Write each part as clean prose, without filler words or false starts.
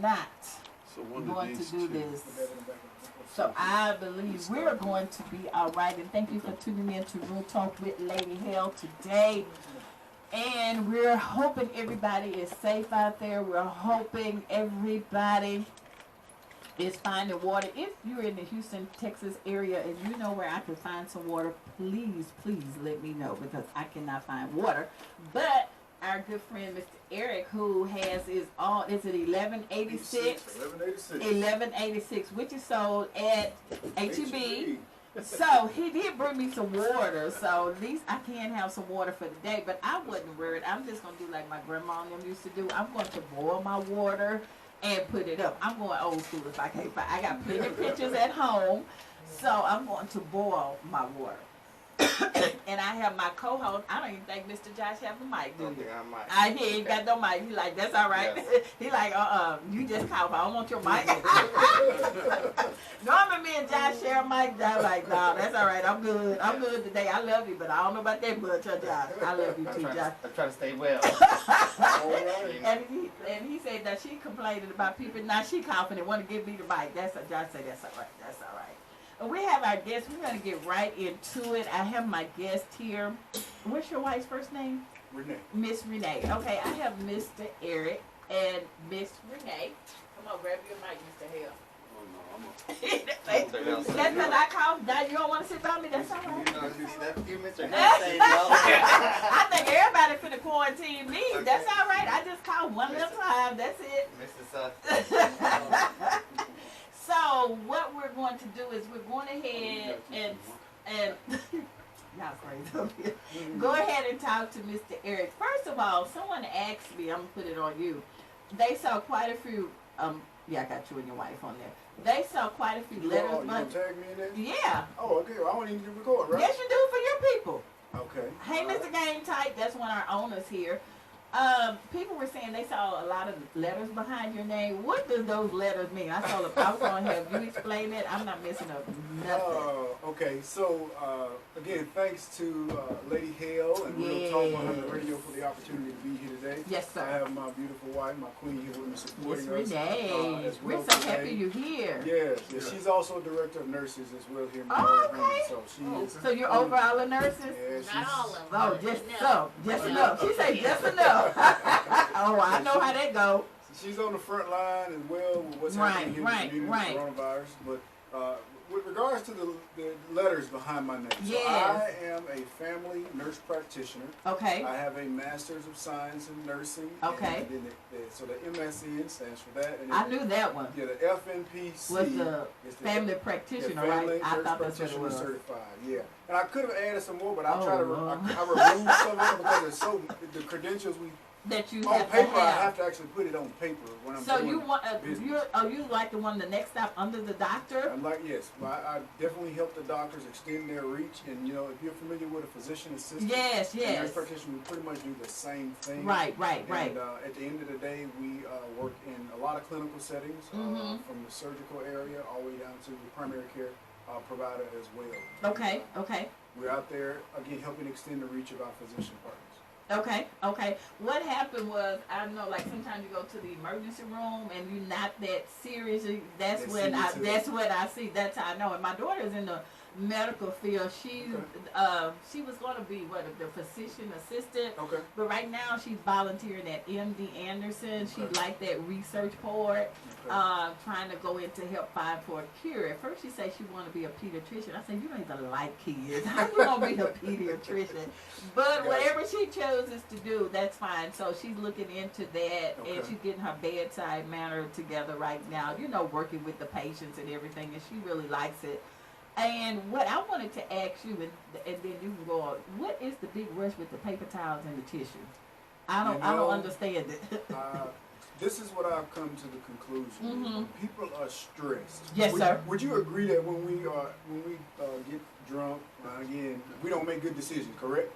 not So one going of to these do two. this. So I believe we're going to be all right. And thank you for tuning in to Real Talk with Lady Hale today. And we're hoping everybody is safe out there. We're hoping everybody is finding water. If you're in the Houston, Texas area and you know where I can find some water, please, please let me know because I cannot find water. But our good friend Mr. Eric, who has is 1186? 1186, which is sold at HEB. So he did bring me some water, so at least I can have some water for the day. But I wasn't worried. I'm just gonna do like my grandma and them used to do. I'm going to boil my water and put it up. I'm going old school if I can't find. I got plenty of pictures at home, so I'm going to boil my water. And I have my co-host. I don't even think Mr. Josh have a mic, do you? He ain't got no mic. He like, that's all right. Yes. He like, you just cough. I don't want your mic. Normally me and Josh share a mic. Josh like, no, that's all right. I'm good. I'm good today. I love you, but I don't know about that much, Josh. I love you too, Josh. I try to stay well. and he said that she complaining about people. Now she coughing and want to give me the mic. That's what Josh said. That's all right. That's all right. We have our guest. We're going to get right into it. I have my guest here. What's your wife's first name? Renee. Miss Renee. Okay, I have Mr. Eric and Miss Renee. Come on, grab your mic, Mr. Hale. That's what I call. Now you don't want to sit by me. That's all right. I think everybody finna quarantine me. That's all right. I just call one at a time. That's it. So what we're going to do is we're going ahead and y'all crazy up here. Go ahead and talk to Mr. Eric. First of all, someone asked me. I'm gonna put it on you. They saw quite a few. Yeah, I got you and your wife on there. They saw quite a few letters. You gonna tag me in there? Yeah. Oh, okay. Well, I don't even need to record, right? Yes, you do for your people. Okay. Hey, Mr. Game Type. That's one of our owners here. People were saying they saw a lot of letters behind your name. What does those letters mean? I was going to have you explain it. I'm not messing up nothing. Okay, so again, thanks to Lady Hale and Real Talk 100 Radio for the opportunity to be here today. Yes, sir. I have my beautiful wife, my queen here with me supporting Miss Renee. us. Well We're so today. happy you're here. Yes, she's also director of nurses as well here in okay. So she is. So you're over all the nurses? Yeah, Not all of them. Oh, just some. Just enough. She said just enough. Oh, I know how that go. She's on the front line as well with what's happening here in the community with coronavirus. But with regards to the letters behind my name, so I am a family nurse practitioner. Okay. I have a Master's of Science in Nursing. Okay. And then so the MSN stands for that. And I knew that one. Yeah, the FNPC was the family practitioner, right? I thought that's what it was. Certified, yeah. And I could have added some more, but I try to I removed some of it because it's so the credentials that you on have paper. to have. I have to actually put it on paper when I'm so doing you want business. you like the one the next stop under the doctor? I'm like, yes, I definitely help the doctors extend their reach, and if you're familiar with a physician assistant, yes, and nurse practitioner, we pretty much do the same thing. Right. And at the end of the day, we work in a lot of clinical settings, from the surgical area all the way down to the primary care provider as well. Okay. We're out there again helping extend the reach of our physician partners. Okay. What happened was, I know, like sometimes you go to the emergency room and you're not that serious. That's what I see. That's how I know. And my daughter's in the medical field. She was going to be the physician assistant. Okay. But right now she's volunteering at MD Anderson. She liked that research part. Trying to go in to help find for a cure. At first she said she wanted to be a pediatrician. I said, you don't even like kids. How you gonna be a pediatrician? But whatever she chooses to do, that's fine. So she's looking into that, and she's getting her bedside manner together right now. Working with the patients and everything, and she really likes it. And what I wanted to ask you, and then you can go on, what is the big rush with the paper towels and the tissue? I don't understand it. This is what I've come to the conclusion. People are stressed. Yes, sir. Would you agree that when we get drunk, again, we don't make good decisions, correct?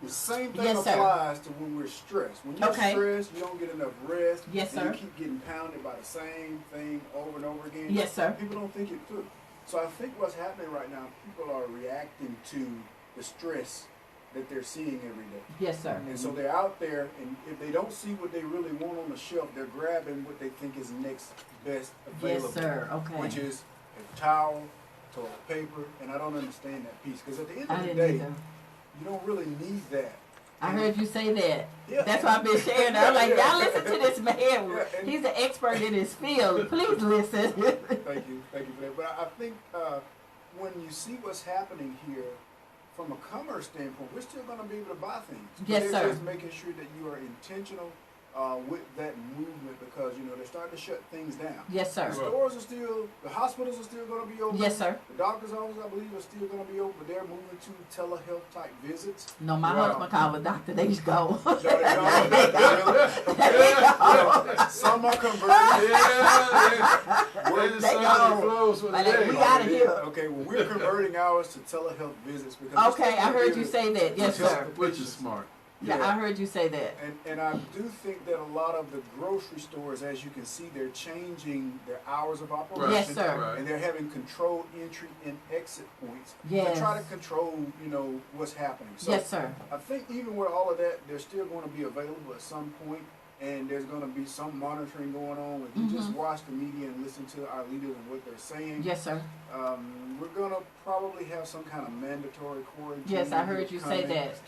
The same thing applies to when we're stressed. When you're stressed, you don't get enough rest. Yes, sir. And you keep getting pounded by the same thing over and over again. Yes, sir. People don't think it through. So I think what's happening right now, people are reacting to the stress that they're seeing every day. Yes, sir. And so they're out there, and if they don't see what they really want on the shelf, they're grabbing what they think is next best available. Yes, sir. Okay. Which is a towel, toilet paper, and I don't understand that piece. Because at the end of the day, you don't really need that. I heard you say that. Yeah. That's why I've been sharing that. I'm like, y'all listen to this man. Yeah, he's an expert in his field. Please listen. Thank you for that. But I think when you see what's happening here, from a commerce standpoint, we're still going to be able to buy things. Yes, but sir. Just making sure that you are intentional with that movement, because they're starting to shut things down. Yes, sir. The stores are still, the hospitals are still going to be open. Yes, sir. The doctor's offices, I believe, are still going to be open, but they're moving to telehealth type visits. No, my husband called a doctor. They just go. Some are converting. They go. We out of here. Okay, well, we're converting ours to telehealth visits because. Okay, I heard you say that. Yes, sir. Which is smart. Yeah, I heard you say that. And I do think that a lot of the grocery stores, as you can see, they're changing their hours of operation. Yes, sir. Right. And they're having controlled entry and exit points Yes. to try to control, what's happening. So Yes, sir. I think even with all of that, they're still going to be available at some point, and there's going to be some monitoring going on. If you just watch the media and listen to our leaders and what they're saying, Yes, sir. we're going to probably have some kind of mandatory quarantine. Yes, I heard you say that.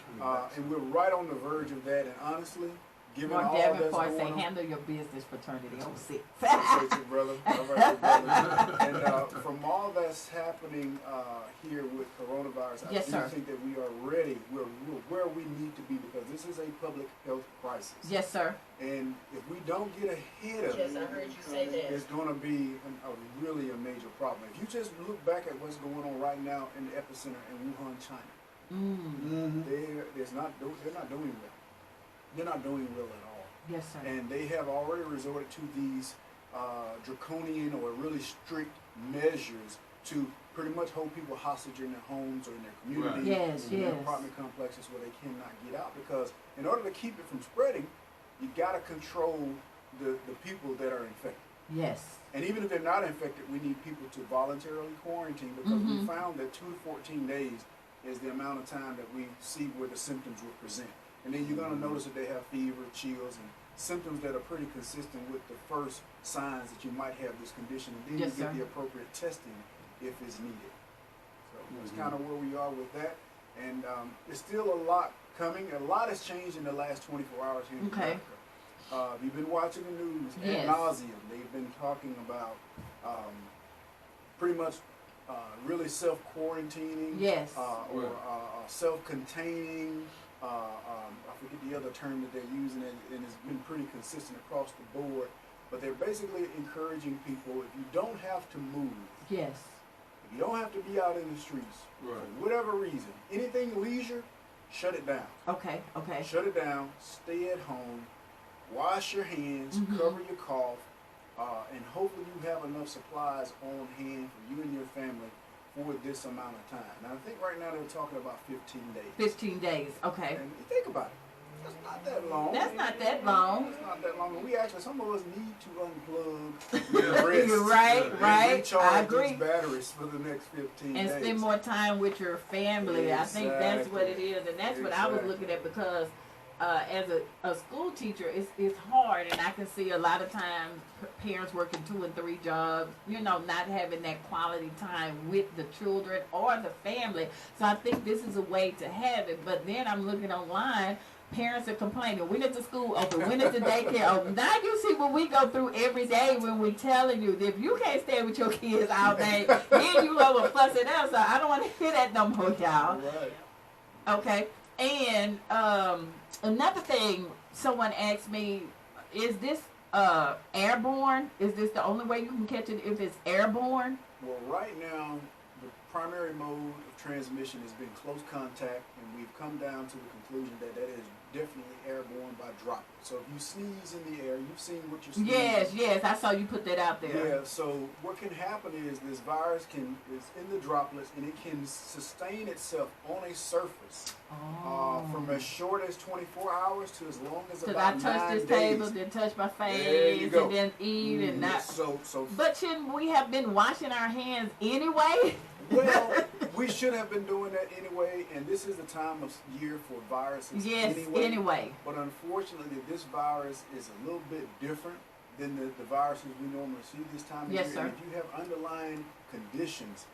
And we're right on the verge of that. And honestly, given Mark all that's Davenport going say, on, handle your business, fraternity 06. appreciate you, brother. All right, brother. And from all that's happening here with coronavirus, I Yes, do sir. think that we are ready. We're where we need to be, because this is a public health crisis. Yes, sir. And if we don't get ahead of Yes, it, I heard you say that. it's going to be really a major problem. If you just look back at what's going on right now in the epicenter in Wuhan, China, they're not doing well. They're not doing well at all. Yes, sir. And they have already resorted to these draconian or really strict measures to pretty much hold people hostage in their homes or in their community, Yes, in their yes. apartment complexes where they cannot get out. Because in order to keep it from spreading, you got to control the people that are infected. Yes. And even if they're not infected, we need people to voluntarily quarantine, because we found that 2 to 14 days is the amount of time that we see where the symptoms will present. And then you're going to notice that they have fever, chills, and symptoms that are pretty consistent with the first signs that you might have this condition. And then Yes, you get sir. the appropriate testing if it's needed. So that's kind of where we are with that. And there's still a lot coming. A lot has changed in the last 24 hours here in Okay. America. You've been watching the news Yes. ad nauseum. They've been talking about pretty much really self-quarantining. Yes. Or self-containing. I forget the other term that they're using, and it's been pretty consistent across the board. But they're basically encouraging people, if you don't have to move, Yes. if you don't have to be out in the streets, for whatever reason, anything leisure, shut it down. Okay. Okay. Shut it down, stay at home, wash your hands, cover your cough, and hopefully you have enough supplies on hand for you and your family for this amount of time. Now, I think right now they're talking about 15 days. 15 days. Okay. And you think about it. That's not that long. That's not that long. It's not that long. And we actually, some of us need to unplug, rest, You're right, and right. recharge I agree. these batteries for the next 15 And days. spend more time with your family. I think that's what it is, and that's what I was looking at, because as a school teacher, it's hard, and I can see a lot of times parents working 2 and 3 jobs, not having that quality time with the children or the family. So I think this is a way to have it. But then I'm looking online. Parents are complaining, when is the school open? When is the daycare open? Now you see what we go through every day when we're telling you that if you can't stay with your kids all day, then you over fussing out. So I don't want to hear that no more, y'all. Right. Okay. And another thing, someone asked me, is this airborne? Is this the only way you can catch it if it's airborne? Well, right now, the primary mode of transmission has been close contact, and we've come down to the conclusion that that is definitely airborne by droplets. So if you sneeze in the air, you've seen what you're sneezing. Yes, I saw you put that out there. Yeah, so what can happen is this virus is in the droplets, and it can sustain itself on a surface from as short as 24 hours to as long as about 9 days. I touch this table, then touch my face, and then eat, and not. So. But shouldn't we have been washing our hands anyway? Well, we should have been doing that anyway, and this is the time of year for viruses Yes, anyway. But unfortunately, this virus is a little bit different than the viruses we normally see this time of Yes, year. sir. And if you have underlying conditions,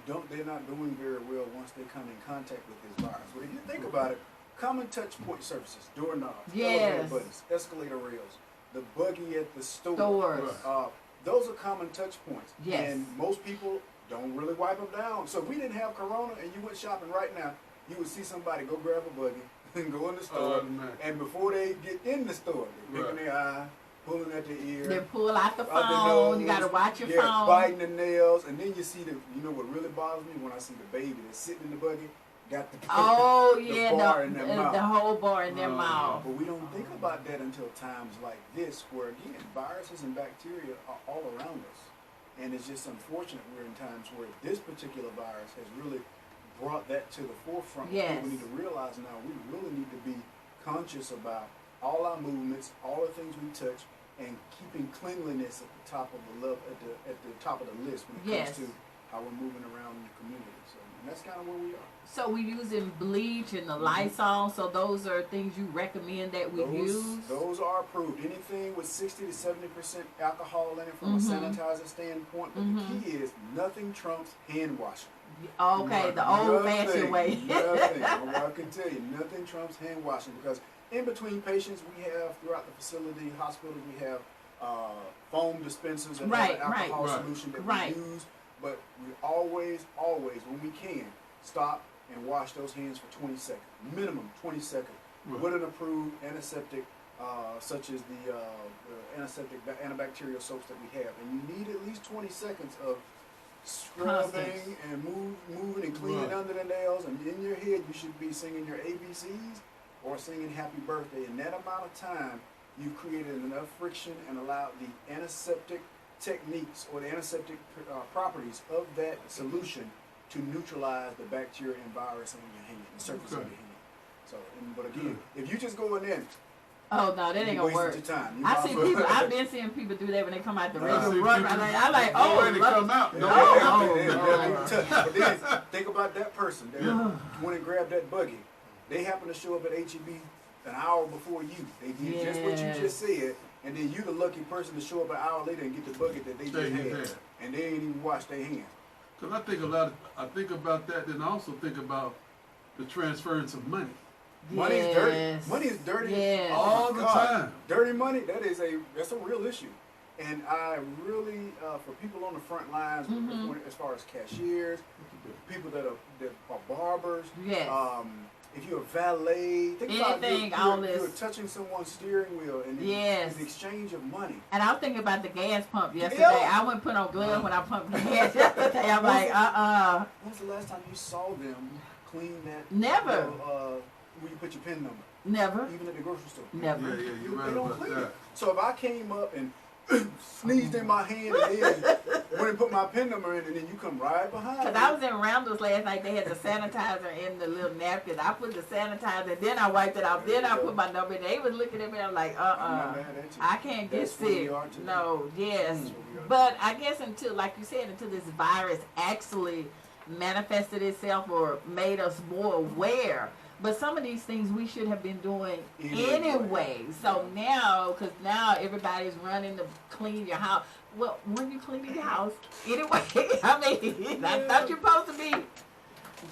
they're not doing very well once they come in contact with this virus. But if you think about it, common touch point surfaces, doorknobs, elevator Yes. buttons, escalator rails, the buggy at the store. Stores. Those are common touch points. Yes. And most people don't really wipe them down. So if we didn't have corona and you went shopping right now, you would see somebody go grab a buggy and go in the store. And before they get in the store, they're picking their eye, pulling at their ear. They pull out the out phone. You nose, got to watch your yeah, phone. biting the nails. And then you see you know what really bothers me? When I see the baby that's sitting in the buggy, got the, Oh, the yeah, bar in their mouth. the whole bar in their mouth. But we don't think about that until times like this, where again, viruses and bacteria are all around us. And it's just unfortunate we're in times where this particular virus has really brought that to the forefront. Yes. We need to realize now we really need to be conscious about all our movements, all the things we touch, and keeping cleanliness at the top of at the top of the list when it comes to how we're moving around in the community. So, and that's kind of where we are. So we're using bleach and the Lysol. So those are things you recommend that we use? Those are approved. Anything with 60 to 70% alcohol in it from a sanitizer standpoint. But the key is nothing trumps hand washing. Okay, the old-fashioned way. Nothing. I can tell you, nothing trumps hand washing, because in between patients we have throughout the facility, hospitals, we have foam dispensers and other alcohol solution that we use. But we always, when we can, stop and wash those hands for 20 seconds, minimum 20 seconds, with an approved antiseptic, such as the antiseptic antibacterial soaps that we have. And you need at least 20 seconds of scrubbing and moving and cleaning under the nails. And in your head, you should be singing your ABCs or singing Happy Birthday. In that amount of time, you've created enough friction and allowed the antiseptic techniques or the antiseptic properties of that solution to neutralize the bacteria and virus on your hand, the surface of your hand. So, but again, if you just go in there, oh no, that ain't gonna work. Your time. I've been seeing people do that when they come out the restroom. I'm like, when they come out. But then think about that person that went and grabbed that buggy. They happen to show up at HEB an hour before you. They did just what you just said, and then you the lucky person to show up an hour later and get the buggy that they just had, and they ain't even washed their hands. Because I think about that, then I also think about the transference of money. Money's dirty. Money is dirty all the time. Dirty money, that's a real issue. And I really, for people on the front lines, as far as cashiers, people that are barbers, if you're a valet, think about you're touching someone's steering wheel and the exchange of money. And I was thinking about the gas pump yesterday. I went put on gloves when I pumped gas yesterday. I'm like, When's the last time you saw them clean that? Never. Where you put your PIN number? Never. Even at the grocery store? Never. Yeah, you're right They don't about clean that. it. So if I came up and sneezed in my hand and then went and put my PIN number in, and then you come right behind me. Because I was in Randall's last night. They had the sanitizer in the little napkin. I put the sanitizer, then I wiped it off, then I put my number in. They was looking at me. I'm like, I can't get sick. No, But I guess until, like you said, until this virus actually manifested itself or made us more aware. But some of these things we should have been doing anyway. So now, because now everybody's running to clean your house. Well, when you cleaning your house, anyway, I mean, I thought you're supposed to be.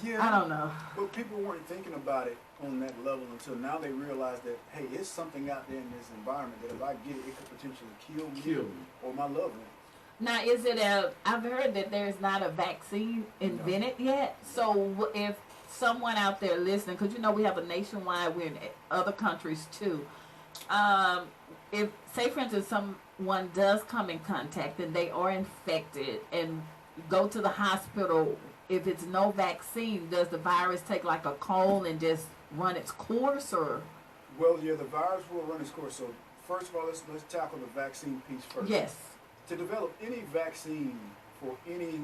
Yeah. I don't know. But people weren't thinking about it on that level until now they realize that, hey, it's something out there in this environment that if I get it, it could potentially kill me or my loved one. Now, I've heard that there's not a vaccine invented yet. So if someone out there listening, because we have a nationwide, we're in other countries too. If, say for instance, someone does come in contact and they are infected and go to the hospital, if it's no vaccine, does the virus take like a cold and just run its course, or? Well, yeah, the virus will run its course. So first of all, let's tackle the vaccine piece first. Yes. To develop any vaccine for any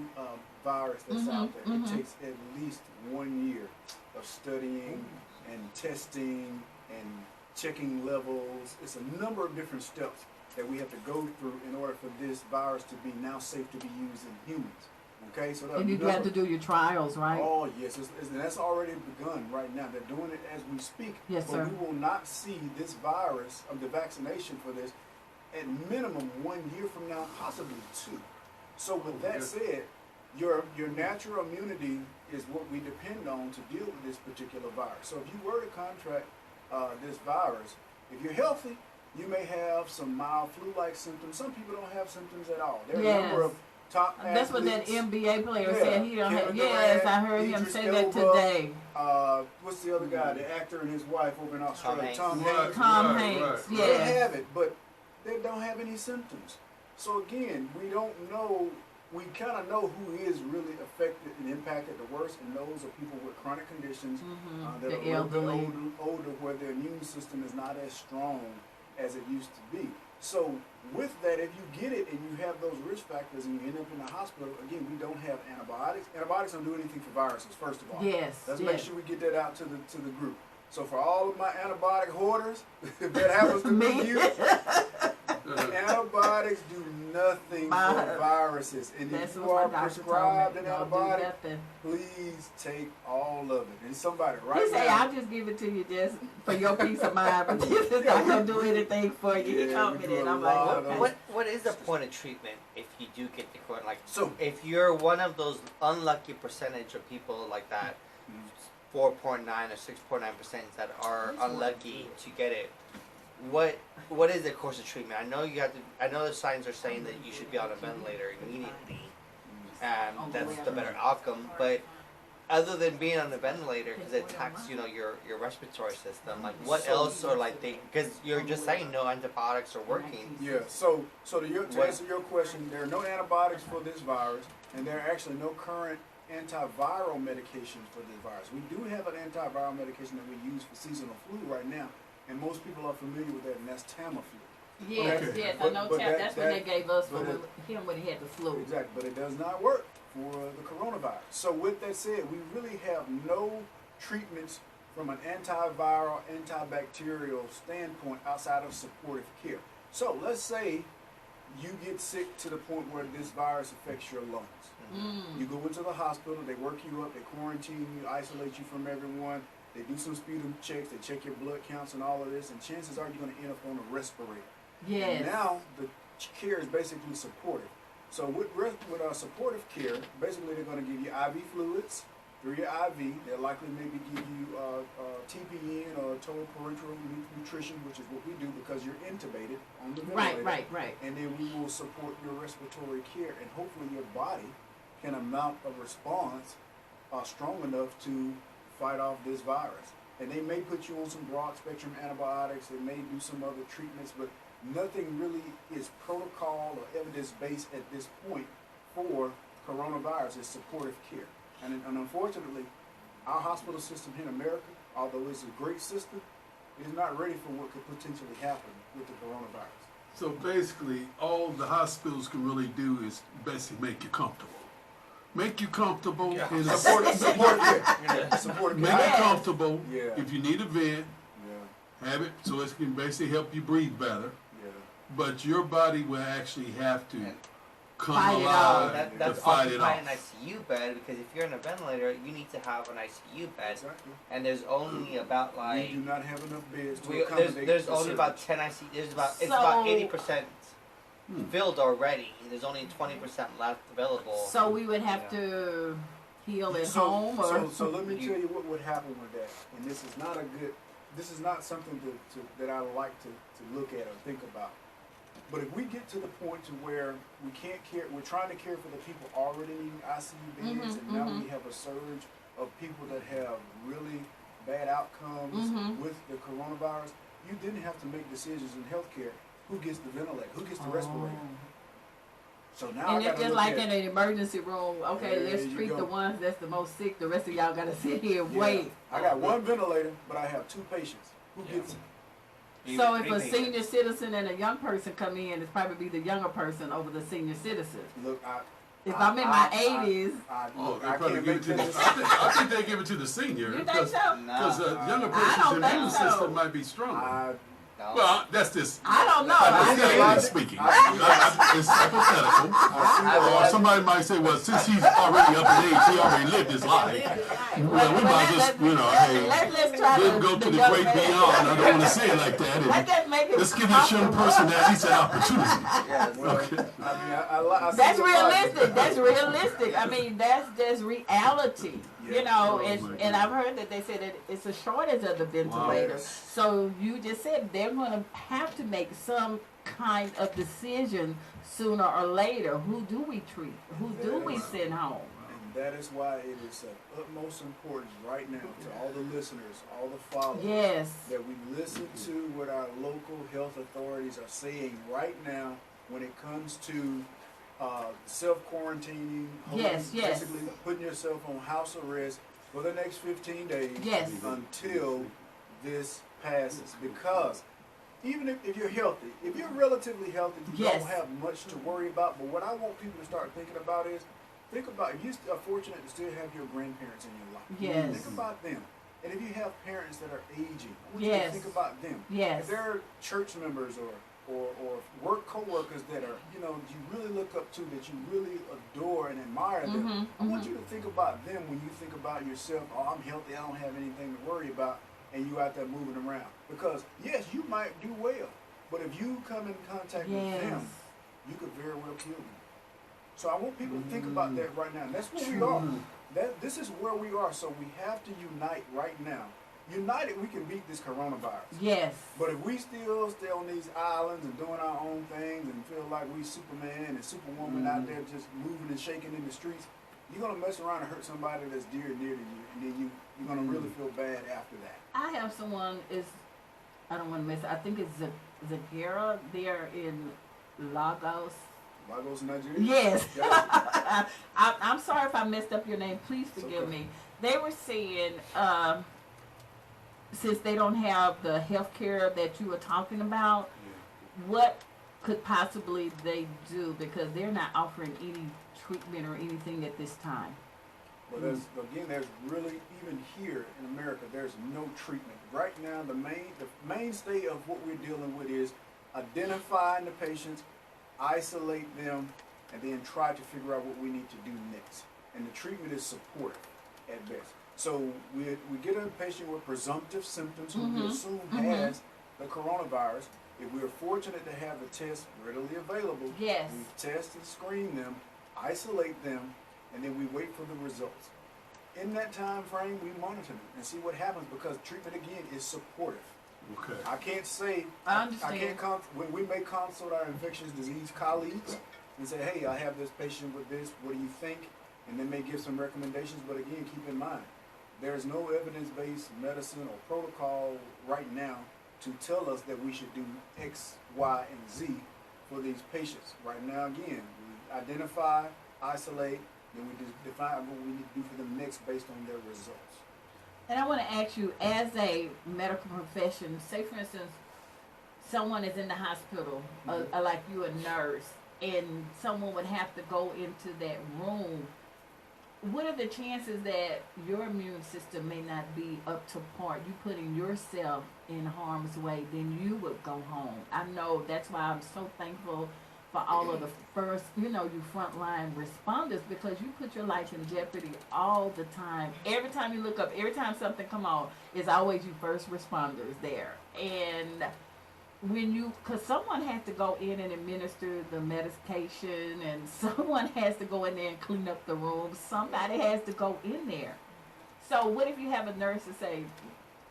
virus that's out there, it takes at least 1 year of studying and testing and checking levels. It's a number of different steps that we have to go through in order for this virus to be now safe to be used in humans. Okay, so And you have to do your trials, right? Oh yes, and that's already begun right now. They're doing it as we speak. Yes, but sir. we will not see this virus of the vaccination for this at minimum 1 year from now, possibly 2. So with that said, your natural immunity is what we depend on to deal with this particular virus. So if you were to contract this virus, if you're healthy, you may have some mild flu-like symptoms. Some people don't have symptoms at all. There are a number of top That's what that athletes. NBA player said. He don't have. Kevin Yes, Durant, I heard him Idris say that Elba, today. What's the other guy? The actor and his wife over in Australia. Tom Right, Hanks. Tom right, Hanks, right. yeah. They have it, but they don't have any symptoms. So again, we don't know. We kind of know who is really affected and impacted the worst, and those are people with chronic conditions that The are a little bit elderly. older, where their immune system is not as strong as it used to be. So with that, if you get it and you have those risk factors and you end up in the hospital, again, we don't have antibiotics. Antibiotics don't do anything for viruses, first of all. Yes. Let's yes. make sure we get that out to the group. So for all of my antibiotic hoarders, if that happens to be you, antibiotics do nothing for viruses. And That's if you what are my doctor prescribed told an me. Don't do antibiotic, nothing. please take all of it. And somebody right He say, now. I'll just give it to you just for your peace of mind, but this is not going to do anything for you. He Yeah, told we me do that. a I'm like, lot of okay. those. What is the point of treatment if you do get the corona? Like, So if you're one of those unlucky percentage of people like that, 4.9 or 6.9% that are unlucky to get it, what is the course of treatment? I know you have to. I know the signs are saying that you should be on a ventilator immediately, and that's the better outcome. But other than being on a ventilator, because it attacks, your respiratory system. Like, what else are like they? Because you're just saying no antibiotics are working. yeah, so to answer your question, there are no antibiotics for this virus, and there are actually no current antiviral medications for this virus. We do have an antiviral medication that we use for seasonal flu right now, and most people are familiar with that, and that's Tamiflu. Yes, Okay. yes, I But- know. but That's what they gave us for but him when he had the flu. Exactly, but it does not work for the coronavirus. So with that said, we really have no treatments from an antiviral, antibacterial standpoint outside of supportive care. So let's say you get sick to the point where this virus affects your lungs. You go into the hospital, they work you up, they quarantine you, isolate you from everyone, they do some sputum checks, they check your blood counts and all of this, and chances are you're going to end up on a respirator. Yes. And now the care is basically supportive. So with our supportive care, basically they're going to give you IV fluids through your IV. They'll likely maybe give you TPN or total parenteral nutrition, which is what we do because you're intubated on the ventilator. Right. And then we will support your respiratory care, and hopefully your body can mount a response strong enough to fight off this virus. And they may put you on some broad spectrum antibiotics, they may do some other treatments, but nothing really is protocol or evidence based at this point for coronavirus. It's supportive care. And unfortunately, our hospital system here in America, although it's a great system, is not ready for what could potentially happen with the coronavirus. So basically, all the hospitals can really do is basically make you comfortable. Make you comfortable. And Supportive care. Supportive make care. you comfortable. Yeah. If you need a vent, Yeah. have it so it can basically help you breathe better. Yeah. But your body will actually have to come Fight it alive off. to That's fight it occupying an off. ICU bed, because if you're in a ventilator, you need to have an ICU bed, Exactly. and there's only about like We do not have enough beds to there's accommodate there's the only about surge. 10 ICU. It's about So- 80% filled already. There's only 20% left available. So we would have to heal at So- home, or So let me tell you what would happen with that. And this is not this is not something that I like to look at or think about. But if we get to the point to where we can't care, we're trying to care for the people already needing ICU beds, and now we have a surge of people that have really bad outcomes with the coronavirus, you didn't have to make decisions in healthcare. Who gets the ventilator? Who gets the respirator? So now and I it's gotta just look like at in an emergency room. Okay, There let's you treat go. the ones that's the most sick. The rest of y'all gotta sit here and Yeah. wait. I got one ventilator, but I have 2 patients. Who gets it? So if a senior citizen and a young person come in, it's probably be the younger person over the senior citizen. Look, If I'm in my 80s, Oh, they I probably can't give make it to the. that I think they give it to the senior you think because so? the younger I person's don't think immune so. system might be stronger. No. Well, that's just. I don't know. Hypothetically speaking, it's hypothetical. Or somebody might say, well, since he's already up in age, he already lived his life. Well, we might just, hey, let's try we'll go to the great beyond. I don't want to say it like that. Let's just make it Let's give this young person, as he said, opportunity. Yes. Well, Okay. I see That's the realistic. logic. That's realistic. I mean, that's just reality. Yeah. You know, Oh, and, my and I've heard that they said that it's a shortage of the ventilators. Yes. So you just said they're going to have to make some kind of decision sooner or later. Who do we treat? Who do we send home? And that is why it is of utmost importance right now to all the listeners, all the followers, Yes. that we listen to what our local health authorities are saying right now when it comes to self-quarantining, Yes, yes. basically putting yourself on house arrest for the next 15 days Yes. until this passes. Because even if you're healthy, if you're relatively healthy, you Yes. don't have much to worry about. But what I want people to start thinking about is, think about, if you are fortunate to still have your grandparents in your life. Yes. Think about them. And if you have parents that are aging, I want you Yes. to think about them. Yes. If they're church members or work co-workers that are, you really look up to, that you really adore and admire them, I want you to think about them when you think about yourself. Oh, I'm healthy, I don't have anything to worry about, and you out there moving around. Because, yes, you might do well, but if you come in contact with them, you could very well kill them. So I want people to think about that right now. And that's where we are. This is where we are. So we have to unite right now. United, we can beat this coronavirus. Yes. But if we still stay on these islands and doing our own things and feel like we Superman and Superwoman out there just moving and shaking in the streets, you're going to mess around and hurt somebody that's dear to you, and then you're going to really feel bad after that. I have someone I don't want to miss it. I think it's Zagara. They're in Lagos. Lagos, Nigeria? Yes. Yeah. I'm sorry if I messed up your name. Please forgive me. They were saying, since they don't have the health care that you were talking about, what could possibly they do, because they're not offering any treatment or anything at this time? Well, there's really, even here in America, there's no treatment. Right now, the mainstay of what we're dealing with is identifying the patients, isolate them, and then try to figure out what we need to do next. And the treatment is supportive at best. So we get a patient with presumptive symptoms who we assume has the coronavirus. If we're fortunate to have the test readily available, Yes. we test and screen them, isolate them, and then we wait for the results. In that time frame, we monitor them and see what happens, because treatment, again, is supportive. Okay. I can't say, I understand. when we may consult our infectious disease colleagues and say, hey, I have this patient with this, what do you think? And they may give some recommendations, but again, keep in mind, there's no evidence-based medicine or protocol right now to tell us that we should do X, Y, and Z for these patients. Right now, again, we identify, isolate, then we define what we need to do for them next based on their results. And I want to ask you, as a medical profession, say for instance, someone is in the hospital, like you, a nurse, and someone would have to go into that room. What are the chances that your immune system may not be up to par? You putting yourself in harm's way, then you would go home. I know that's why I'm so thankful for all of the first, you frontline responders, because you put your life in jeopardy all the time. Every time you look up, every time something come on, it's always you first responders there. And because someone has to go in and administer the medication, and someone has to go in there and clean up the room, somebody has to go in there. So what if you have a nurse to say,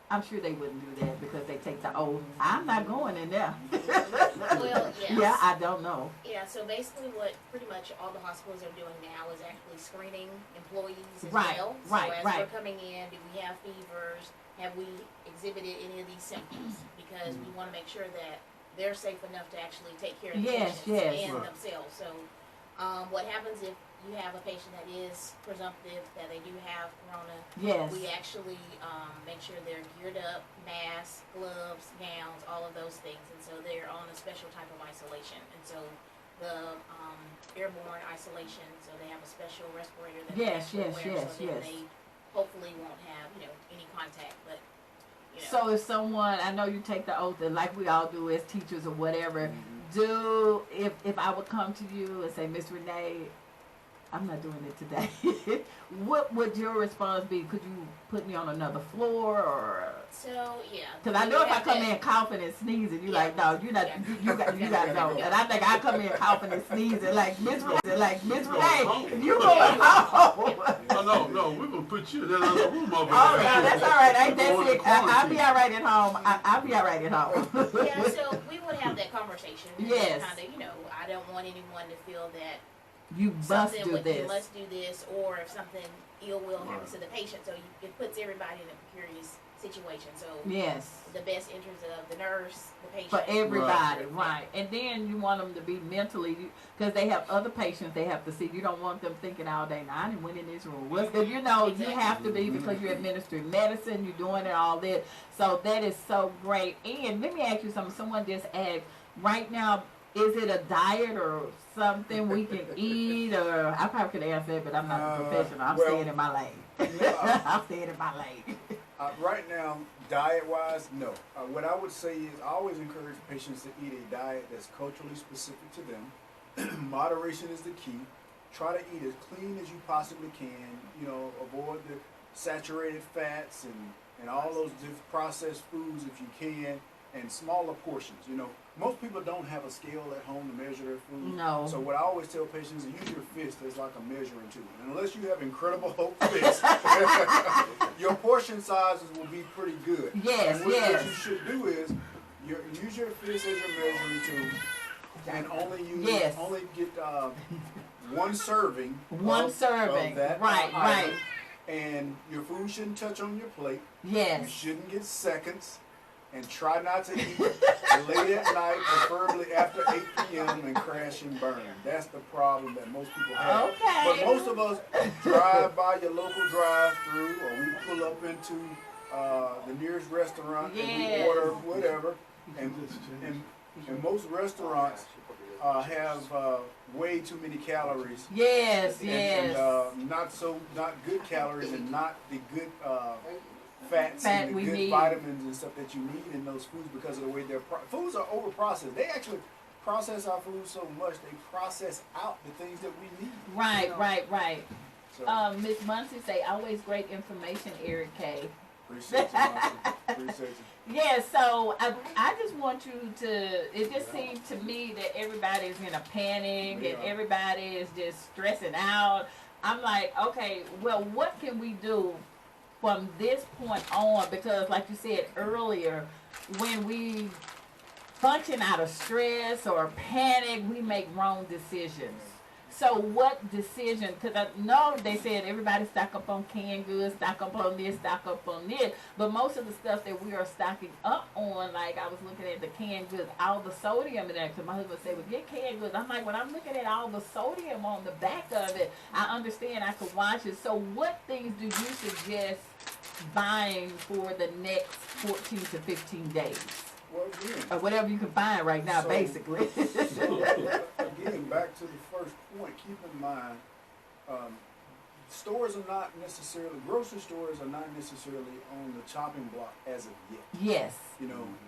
I'm sure they wouldn't do that because they take the oath, I'm not going in there. Well, yes. Yeah, I don't know. Yeah, so basically what pretty much all the hospitals are doing now is actually screening employees as Right, well. right, So as right. we're coming in, do we have fevers? Have we exhibited any of these symptoms? Because we want to make sure that they're safe enough to actually take care of the Yes, patients yes. and Right. themselves. So what happens if you have a patient that is presumptive that they do have corona? Yes. We actually make sure they're geared up, masks, gloves, gowns, all of those things. And so they're on a special type of isolation. And so the airborne isolation, so they have a special respirator that Yes, they yes, actually wear, yes, so that yes. they hopefully won't have, any contact. But You know. So if someone, I know you take the oath, and like we all do as teachers or whatever, if I would come to you and say, Miss Renee, I'm not doing it today, what would your response be? Could you put me on another floor, or? So yeah. Because I know if I come in coughing and sneezing, you like, no, you not, you got to go. And I think I come in coughing and sneezing like Miss Renee, you going home? No, we're gonna put you in that other room over there. Oh no, that's all right. That's it. I'll be all right at home. I'll be all right at home. Yeah, so we would have that conversation. Yes. Kind of, I don't want anyone to feel that you must do you this. must do this, or if something ill will happens to the patient. So it puts everybody in a precarious situation. So yes, the best interest of the nurse, the patient, for everybody, right? And then you want them to be mentally, because they have other patients they have to see. You don't want them thinking all day, "I didn't went in this room." Because you have to be, because you're administering medicine, you're doing it all that. So that is so great. And let me ask you something. Someone just asked right now. Is it a diet or something we can eat? Or I probably could answer it, but I'm not a professional. I'm staying in my lane. I'm staying in my lane. Right now, diet-wise, no. What I would say is I always encourage patients to eat a diet that's culturally specific to them. Moderation is the key. Try to eat as clean as you possibly can. Avoid the saturated fats and all those different processed foods if you can, and smaller portions. Most people don't have a scale at home to measure their food. No. So what I always tell patients is use your fist as like a measuring tool. And unless you have incredible fists, your portion sizes will be pretty good. Yes, and what you should do is use your fist as your measuring tool, and only get one serving. Of that item. Right. And your food shouldn't touch on your plate. Yes. You shouldn't get seconds. And try not to eat late at night, preferably after 8 p.m. and crash and burn. That's the problem that most people have. Okay. But most of us drive by your local drive-through, or we pull up into the nearest restaurant and we order whatever. And most restaurants have way too many calories. Yes. And not good calories, and not the good fats and the good vitamins and stuff that you need in those foods, because of the way foods are over processed. They actually process our food so much they process out the things that we need. Right. So, Miss Muncie say, always great information, Eric K. Appreciate you, Muncie. Appreciate you. Yeah, so I just want you to, it just seems to me that everybody's in a panic and everybody is just stressing out. I'm like, okay, well, what can we do from this point on? Because like you said earlier, when we function out of stress or panic, we make wrong decisions. So what decision, because I know they said everybody stock up on canned goods, stock up on this, stock up on this, but most of the stuff that we are stocking up on, like I was looking at the canned goods, all the sodium in there, because my husband said, well, get canned goods. I'm like, when I'm looking at all the sodium on the back of it, I understand I could wash it. So what things do you suggest buying for the next 14 to 15 days? Well, again, Or whatever you can find right now, basically. Again, back to the first point, keep in mind, stores are not necessarily, grocery stores are not necessarily on the chopping block as of yet. Yes.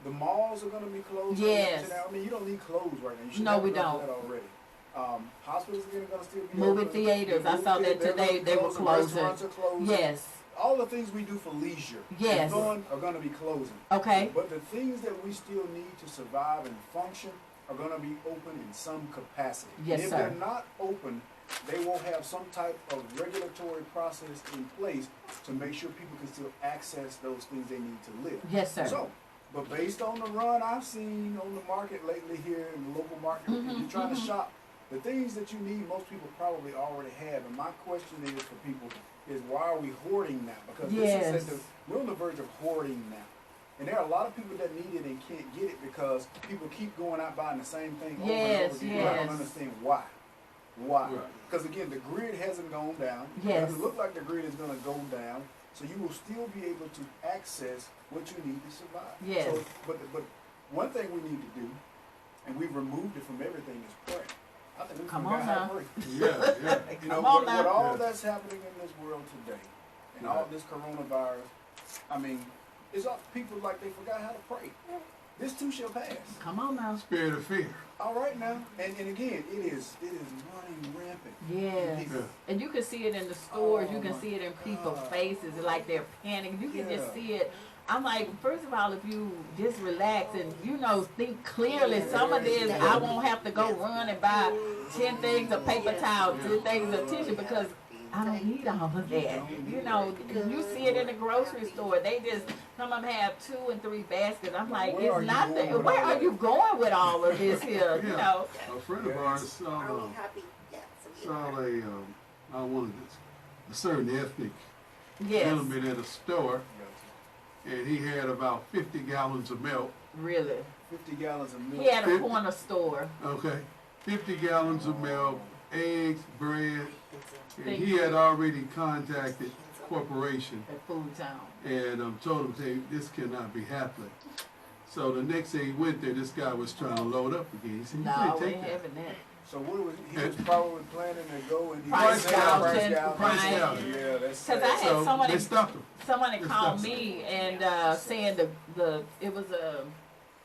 The malls are going to be closed. Yes. I mean, you don't need clothes right now. You should No, have we enough don't. of that already. Hospitals are going to still be Movie open. theaters, I saw that today, they were closing. Restaurants are closing. Yes. All the things we do for leisure Yes. and fun are going to be closing. Okay. But the things that we still need to survive and function are going to be open in some capacity. Yes, and if sir. they're not open, they will have some type of regulatory process in place to make sure people can still access those things they need to live. Yes, sir. So, but based on the run I've seen on the market lately here in the local market, if you're trying to shop, the things that you need, most people probably already have. And my question is for people is, why are we hoarding now? Because we're on the verge of hoarding now. And there are a lot of people that need it and can't get it because people keep going out buying the same thing over and over again. I don't understand why. Why? Because again, the grid hasn't gone down. Yes. It doesn't look like the grid is going to go down. So you will still be able to access what you need to survive. Yes. So, but one thing we need to do, and we've removed it from everything, is prayer. I think we Come forgot on how now. to pray. Yeah. You know, Come on with now. all that's happening in this world today, and all this coronavirus, I mean, it's all people like they forgot how to pray. This too shall pass. Come on now. Spirit of fear. All right now, and again, it is running rampant. Yes. People- And you can see it in the stores. Oh, You can my see it in people's God. faces, like they're panicking. You can just Yeah. see it. I'm like, first of all, if you just relax and think clearly, some of this I won't have to go run and buy 10 things of paper towels, 10 things of tissue because I don't need all of that. You see it in the grocery store. They just some of them have 2 and 3 baskets. I'm like, Where are it's you not going that. with Where all are that? you going with all of this here? Yeah. A friend of ours saw Are we happy? Yes. we are. I wanted a certain ethnic Yes, gentleman at a store, and he had about 50 gallons of milk. really. 50 gallons of milk. He had a corner store. Okay, 50 gallons of milk, eggs, bread, and Thank he you. had already contacted corporation At Food Town. and told him, hey, this cannot be happening. So the next day he went there, this guy was trying to load up again. He said, you No, can't we take ain't that. having that. So what was he was probably planning to go and he Price said gouging, price right. gouging. Yeah, that's Because I had So somebody, they stopped him. somebody It's called not- me and saying it was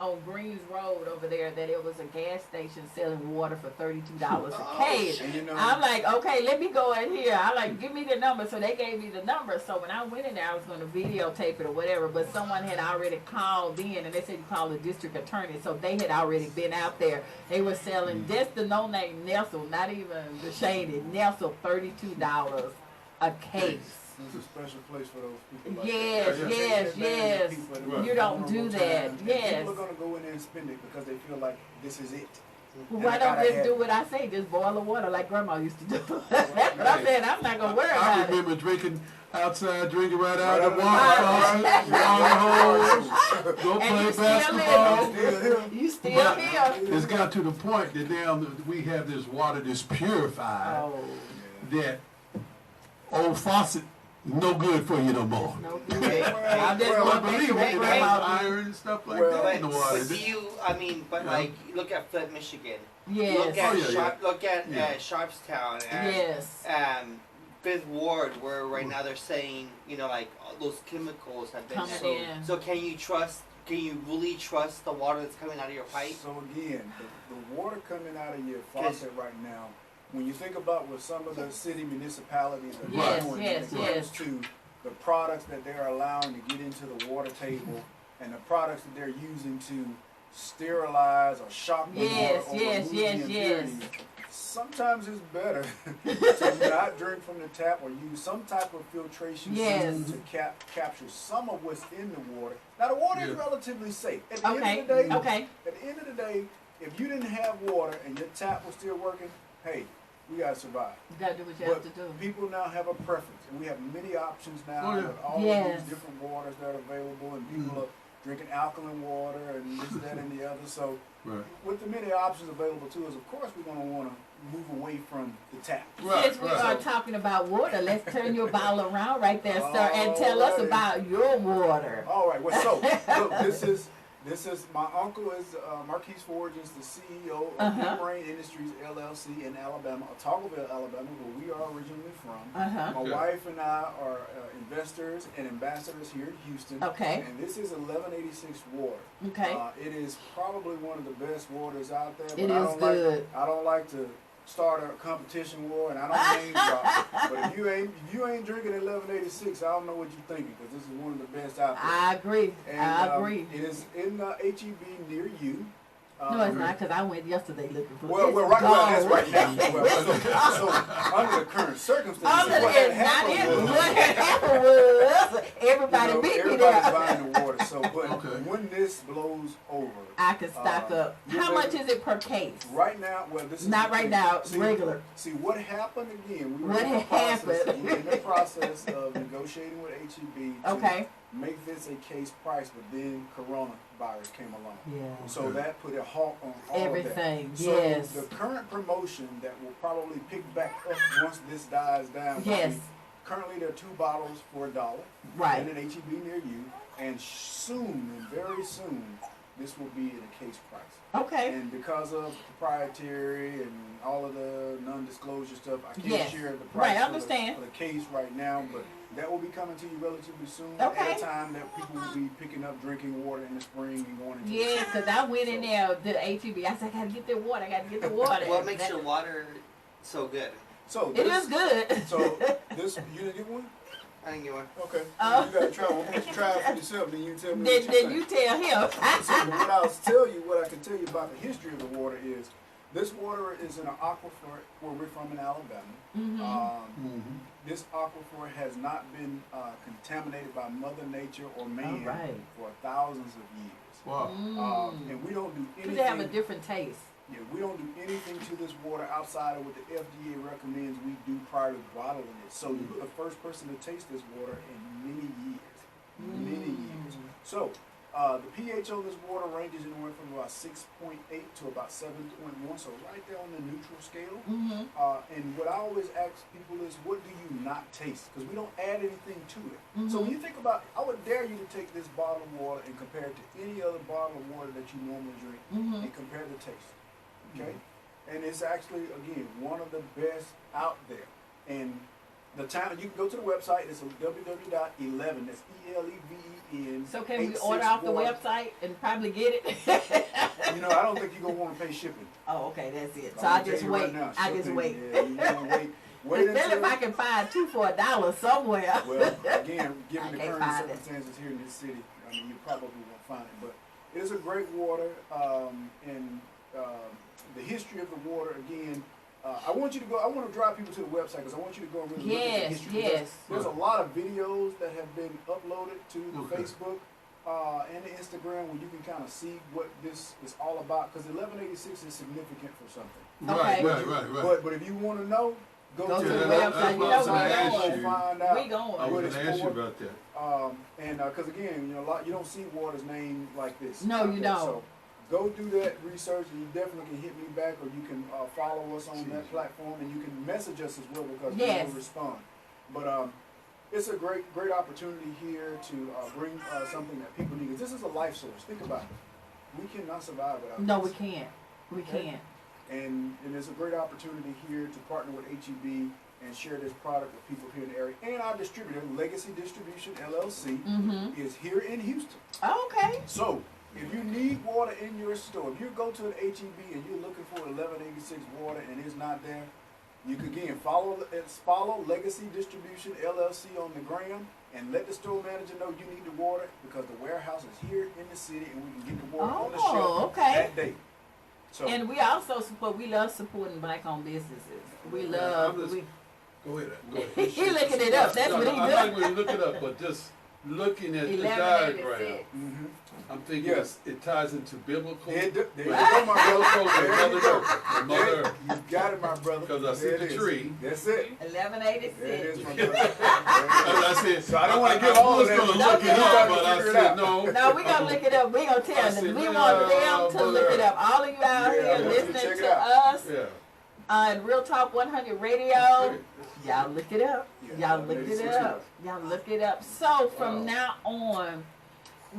on Greens Road over there that it was a gas station selling water for $32 a case. And you know, I'm like, okay, let me go in here. I'm like, give me the number. So they gave me the number. So when I went in there, I was going to videotape it or whatever. But someone had already called in and they said you call the district attorney. So they had already been out there. They were selling just the no-name Nestle, not even the shady Nestle, $32 a case. there's a special place for those people. Like Yes, that. yes, Taking advantage of yes. people at Right. You don't vulnerable do that. times. And Yes. People are going to go in there and spend it because they feel like this is it. Well, And why I don't gotta just have do it. what I say? Just boil the water like Grandma used to do. That's what I'm saying. I'm not gonna worry I about it. remember drinking outside, drinking right out Right of the out water of the faucet, water hose, go And play you still basketball. Still here. You still But here? it's got to the point that now we have this water that's purified, Oh, that old faucet no good for you no more. no good. Well, I'm just well, I going back believe to it. what It has Grandma. iron and stuff like Well, that in the water. But do you? I mean, but Yeah. like, look at Flint, Michigan. Look Yes. at Oh, yeah, Sharp, look at Yeah. Sharpstown and Yes. Fifth Ward, where right now they're saying, like all those chemicals have been. Coming So, in. so can you trust? Can you really trust the water that's coming out of your pipe? So again, the water coming out of your faucet right now, when you think about what some of the city municipalities are Yes, doing yes, when it yes. comes to the products that they're allowing to get into the water table and the products that they're using to sterilize or shock the Yes, water or yes, remove yes, the yes. impurities, sometimes it's better to not drink from the tap or use some type of filtration Yes. system to capture some of what's in the water. Now the water is Yeah. relatively safe. At the Okay. end of the day, Okay. at the end of the day, if you didn't have water and your tap was still working, hey, we gotta survive. You gotta do what you But have to do. people now have a preference, and we have many options now Oh, yeah. with all Yes. of these different waters that are available, and people are drinking alkaline water and this, that, and the other. So, Right. with the many options available to us, of course, we're gonna want to move away from the tap. Right, Since we right. are talking about water, let's turn your bottle around right there, sir, and tell us Alrighty. about your water. All right. Well, so look, this is my uncle is Marquise Forge is the CEO of Uh-huh. Marine Industries LLC in Alabama, Otagoville, Alabama, where we are originally from. Uh-huh. My Okay. wife and I are investors and ambassadors here in Houston. Okay. And this is 1186 water. Okay. It is probably one of the best waters out there. But It I is don't good. I don't like to start a competition war, and I don't name drop. But if you ain't drinking 1186, I don't know what you're thinking, because this is one of the best out there. I agree. And, I agree. It is in HEB near you. No, it's not, because I went yesterday looking for Well, this. that's gold. right now. So under the current circumstances, Other what than had not happened it, was, what happened was everybody beat me everybody's there. buying the water. So, but Okay. when this blows over, I can stock up. you're How much better- is it per case? right now, well, this is Not the right thing. now, See, regular. See what happened again? We were What in the process. happened? We were in the process of negotiating with HEB to Okay. make this a case price, but then coronavirus came along. Yeah. So that put a halt on all Everything, of that. So yes. the current promotion that will probably pick back up once this dies down. will Yes. be, currently there are 2 bottles for $1. Right. And an HEB near you, and soon, and very soon, this will be in a case price. Okay. And because of proprietary and all of the non-disclosure stuff, I can't Yes. share the Right, price I for understand. the case right now, but that will be coming to you relatively soon. Okay. At a time that people will be picking up drinking water in the spring and going into the Yeah, summer. because I went in there, the HEB, I said, I got to get the water, I got to get the water. What makes That- your water so good? So It is good. So this, you didn't get one? I didn't get one. Okay. Oh. You gotta try one. Once you try it for yourself, then you tell me then, what you then think. you tell him. So, but what I can tell you about the history of the water is, this water is in an aquifer where we're from in Alabama. This aquifer has not been contaminated by Mother Nature or man right. for thousands of years. Wow. And we don't do Because they have a anything. different taste. Yeah, we don't do anything to this water outside of what the FDA recommends we do prior to bottling it. So you're the first person to taste this water in many years. Many years. So the pH on this water ranges anywhere from about 6.8 to about 7.1, so right there on the neutral scale. And what I always ask people is, what do you not taste? Because we don't add anything to it. So when you think about, I would dare you to take this bottle of water and compare it to any other bottle of water that you normally drink and compare the taste. Okay? And it's actually, again, one of the best out there. And the time, you can go to the website, it's www.11, that's ELEVEN. So can we order off the website and probably get it? You know, I don't think you're going to want to pay shipping. Oh, okay, that's it. So I'm I gonna just tell you right wait. now, I just shipping, wait. Yeah, you want to wait Especially if I until, can find 2 for $1 somewhere. well, again, given I the can't current find it. circumstances here in this city, I mean, you probably won't find it. But it is a great water, and the history of the water, again, I want you to go, I want to drive people to the website because I want you to go and really look at the Yes, history. yes. There's a lot of videos that have been uploaded to the Okay. Facebook and the Instagram where you can kind of see what this is all about, because 1186 is significant for something. Okay. Right. But if you want to know, go Go to to the the that's website. what You I was know gonna we ask going. you. find out. We going. I what was it's going to ask you for. about that. And because again, you know, you don't see waters named like this. No, out you there. don't. So go do that research, and you definitely can hit me back, or you can follow us on that platform, and you can message us as well, because Yes. we will respond. But it's a great opportunity here to bring something that people need. 'Cause this is a life source. Think about it. We cannot survive without No, we this. can't. We Okay. can't. And it's a great opportunity here to partner with HEB and share this product with people here in the area. And our distributor, Legacy Distribution LLC, is here in Houston. Okay. So if you need water in your store, if you go to an HEB and you're looking for 1186 water and it's not there, you can again follow Legacy Distribution LLC on the gram and let the store manager know you need the water, because the warehouse is here in the city and we can get the water on the Oh, shelf okay. that day. So And we also support. We love supporting black-owned businesses. We love. I'm just- We, Go ahead. he looking it up. That's what he I'm not does. going to look it up, but just looking at the 1186. diagram, mhm. I'm thinking Yes. it ties into biblical. There you go, my brother. There you go. The mother, You got it, my brother. because I see There the it is. tree. That's it. There it 1186. is, my brother. As I said, So I don't want to give all of was that. going to No, look it no. up, but I Figure it said out. no. No, we gonna look it up. We gonna tell I them. said, We no, want them to look brother. it up. All of you out Yeah, I here want you to listening check it to out. us Yeah. on Real Talk 100 Radio. Y'all look it up. Yeah, Y'all look it 86 up. Y'all look it up. So from Wow. now on,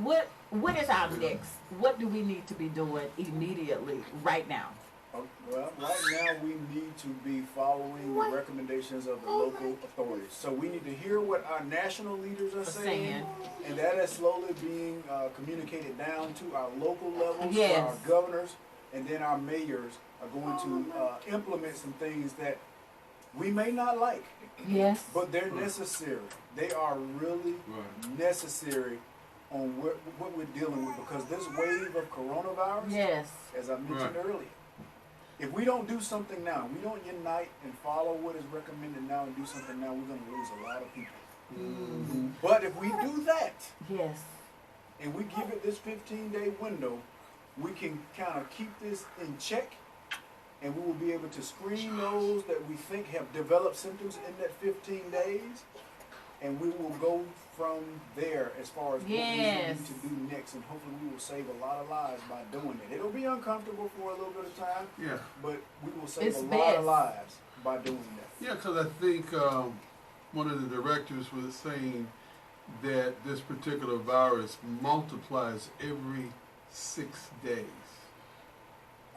what is our next? What do we need to be doing immediately right now? Well, right now we need to be following the recommendations of the local authorities. So we need to hear what our national leaders are saying, and that is slowly being communicated down to our local levels, Yes. to our governors, and then our mayors are going to implement some things that we may not like, Yes. but they're necessary. They are really Right. necessary on what we're dealing with, because this wave of coronavirus, Yes. as I mentioned earlier, if we don't do something now, we don't unite and follow what is recommended now and do something now, we're going to lose a lot of people. But if we do that, Yes. and we give it this 15-day window, we can kind of keep this in check, and we will be able to screen those that we think have developed symptoms in that 15 days, and we will go from there as far as what we Yes. need to do next, and hopefully we will save a lot of lives by doing it. It'll be uncomfortable for a little bit of time, Yeah. but we will save It's a lot best. of lives by doing that. Yeah, because I think one of the directors was saying that this particular virus multiplies every 6 days.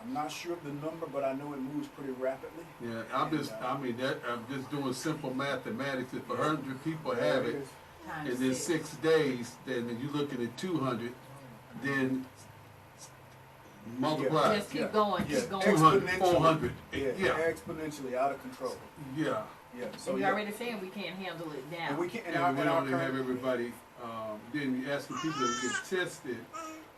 I'm not sure of the number, but I know it moves pretty rapidly. Yeah, I'm just doing simple mathematics. If 100 people have it, Times and then 6. 6 days, then you're looking at 200, then multiply. Just keep going, Yeah. keep going. 200, 400. Yeah, Yeah, exponentially out of control. yeah. Yeah, So so you're yeah. already saying we can't handle it now. And we can't, And we and our don't even have current, everybody, then you're asking people to get tested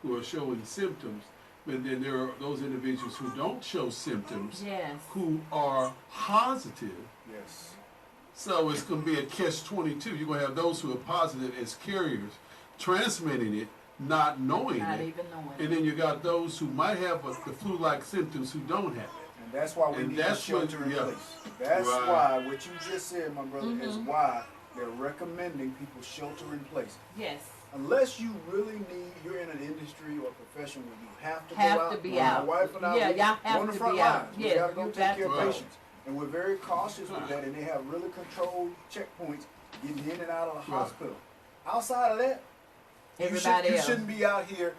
who are showing symptoms, but then there are those individuals who don't show symptoms, Yes. who are positive. yes. So it's going to be a catch-22. You're going to have those who are positive as carriers, transmitting it, not knowing Not it. even knowing. And then you got those who might have the flu-like symptoms who don't have it. And that's why we And need a that's what- shelter in yeah. place. That's Right. why what you just said, my brother, is Mhm. why they're recommending people shelter in place. Yes. Unless you really need, you're in an industry or profession where you have to Have go out. to be My out. wife and I, Yeah, we y'all have on the to front be out. lines. We Yeah, gotta go you take got care of to. patients. And we're very cautious with that, and they have really controlled checkpoints getting in and out of the Right. hospital. Outside of that, Everybody you else. shouldn't be out here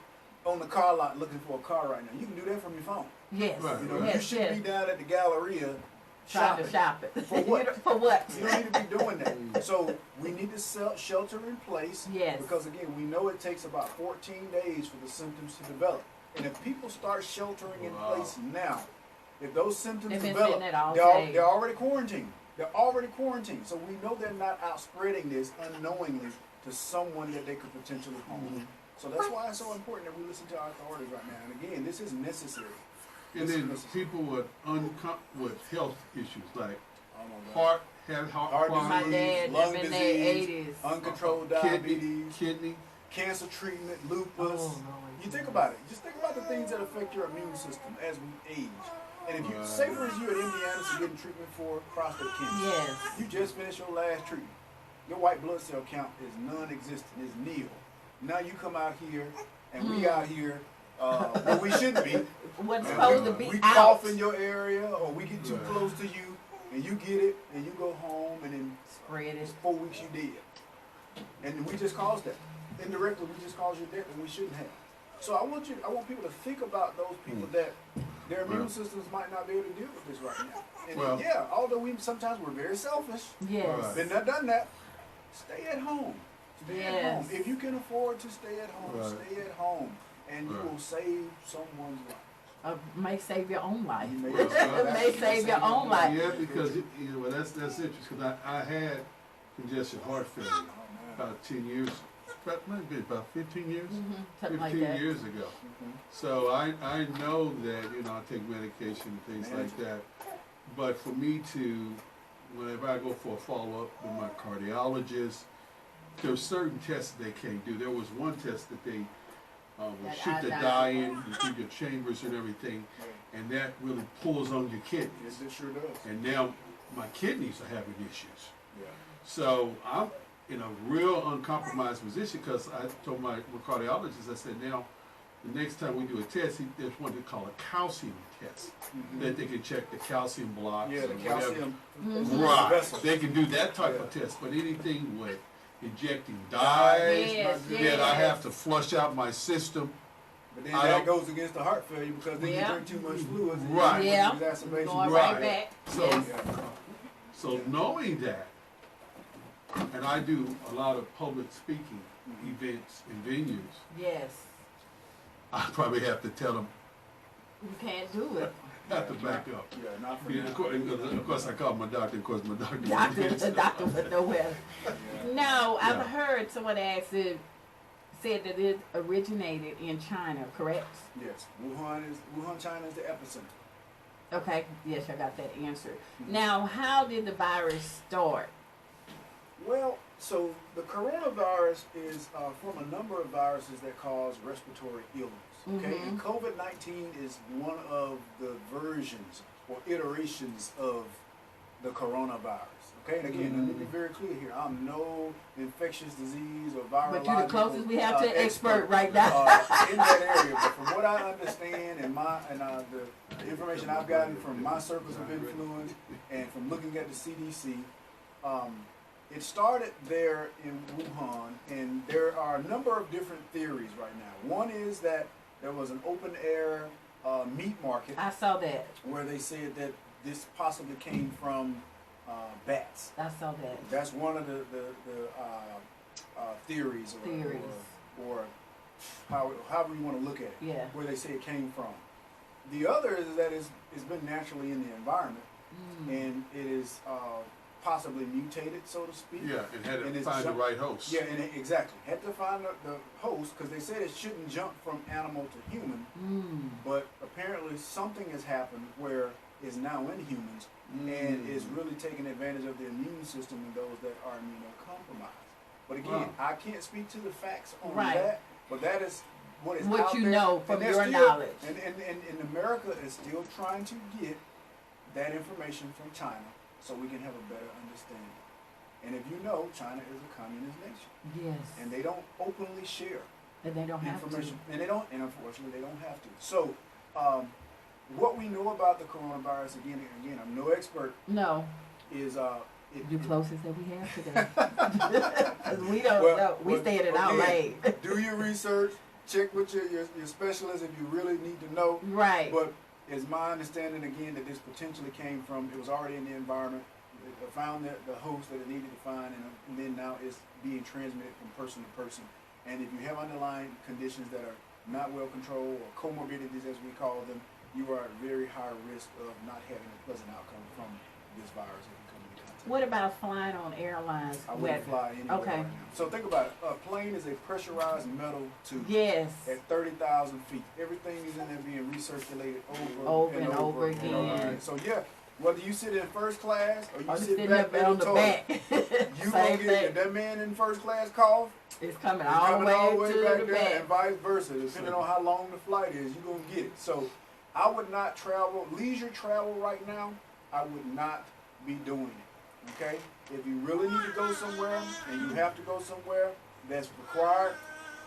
on the car lot looking for a car right now. You can do that from your phone. Yes. Right, You know, right. you Yes, shouldn't yes. be down at the Galleria Trying shopping. to shop it. For what? For what? You don't need to be doing that. So we need to shelter in place. Yes. Because again, we know it takes about 14 days for the symptoms to develop. And if people start sheltering in Wow. place now, if those symptoms They've been develop, sitting there all they're day. already quarantined. They're already quarantined. So we know they're not out spreading this unknowingly to someone that they could potentially harm. So that's why it's so important that we listen to our authorities right now. And again, this is necessary. And This is then necessary. people with health issues like Oh my God. heart Heart problems, My disease, dad lung lived in their disease, 80s. uncontrolled kidney, diabetes, kidney. cancer treatment, lupus. Oh, Lord. You think about it. Just think about the things that affect your immune system as we age. And if you, Right. say for instance, you're at MD Anderson getting treatment for prostate cancer. Yes. You just finished your last treatment. Your white blood cell count is non-existent, is nil. Now you come out here, and we out here where we shouldn't be. What's And supposed we, to be we out. cough in your area, or we get too Right. close to you, and you get it, and you go home, and in Spread it. 4 weeks you dead. And we just caused that. Indirectly, we just caused your death, and we shouldn't have. So I want people to think about those people that their immune Well. systems might not be able to deal with this right now. And Well. yeah, although sometimes we're very selfish, Yes. Right. been there, done that. Stay at home. Stay at Yes. home. If you can afford to stay at home, Right. stay at home, and you Right. will save someone's life. May save your own life. You may, May save your own life. Yeah, because well, that's interesting. Because I had congestive heart failure Oh, man. about 10 years, maybe about 15 years, Mhm, something like 15 that. years ago. Mhm. So I know that I take medication and things like that. But for me to, whenever I go for a follow up with my cardiologist, there's certain tests they can't do. There was one test that they will That shoot the iodine. dye in through your chambers and everything, and that really pulls on your kidneys. Yes, it sure does. And now my kidneys are having issues. Yeah. So I'm in a real uncompromised position because I told my cardiologist, I said, now, the next time we do a test, there's what they call a calcium test, Mhm. that they can check the calcium blocks Yeah, or the whatever. calcium. Mhm. Right, vessels. they can do that type Yeah. of test, but anything with injecting Dyes, dyes, Yes, that I yes. have to flush out my system. But then I that don't- goes against the heart failure because then Yeah. you drink too much fluids and Right. you Yeah. get exacerbation. Going Right. right back. So, Yes. Yeah. so knowing that, and I do a lot of public speaking events and venues, Yes. I probably have to tell them, You can't do it. have to back up. Yeah, not for Yeah, now. of course, I called my doctor. Of course, my doctor. The doctor would know well. Yeah. No, Yeah. I've heard someone said that it originated in China, correct? Yes, Wuhan, China is the epicenter. Okay, yes, I got that answer. Now, how did the virus start? Well, so the coronavirus is from a number of viruses that cause respiratory illness. Okay, and COVID-19 is one of the versions or iterations of the coronavirus. Okay, and again, let me be very clear here. I'm no infectious disease or viral. But you're the closest we have to expert right now. In that area. But from what I understand and the information I've gotten from my circles of influence and from looking at the CDC, it started there in Wuhan, and there are a number of different theories right now. One is that there was an open air meat market I saw that. where they said that this possibly came from bats. I saw that. That's one of the theories, or however you want to look at it, Yeah. where they say it came from. The other is that it's been naturally in the environment, and it is possibly mutated, so to speak. Yeah, and had And to it's find the jump- right host. Yeah, and exactly. Had to find the host, because they said it shouldn't jump from animal to human, but apparently something has happened where it's now in humans and is really taking advantage of the immune system in those that are immunocompromised. But again, I can't speak to the facts on that, but that is what is What out you there. know And from they're your still- knowledge. And America is still trying to get that information from China so we can have a better understanding. And if you know, China is a communist nation, Yes. and they don't openly share And they don't have information, and unfortunately they don't have to. So, what we know about the coronavirus, again, I'm no expert, to. No. is The closest that we have today. 'Cause we don't know. We stayed it out again, late. do your research, check with your specialist if you really need to know. Right. But it's my understanding again that this potentially came from, it was already in the environment, it found the host that it needed to find, and then now it's being transmitted from person to person. And if you have underlying conditions that are not well controlled, or comorbidities as we call them, you are at very high risk of not having a pleasant outcome from this virus if you come into contact. What about flying on airlines? I wouldn't fly anywhere Okay. right now. So think about it. A plane is a pressurized metal tube. Yes. At 30,000 feet. Everything is in there being recirculated Over and over again. So yeah, whether you sit in first class or you Or sit sitting back up middle on the toilet, back. you Same gonna get, thing. if that man in first class cough, It's coming it's all coming all the way to back the there, back. and vice versa. Depending on how long the flight is, you're gonna get it. So I would not travel, leisure travel right now, I would not be doing it. Okay? If you really need to go somewhere and you have to go somewhere that's required,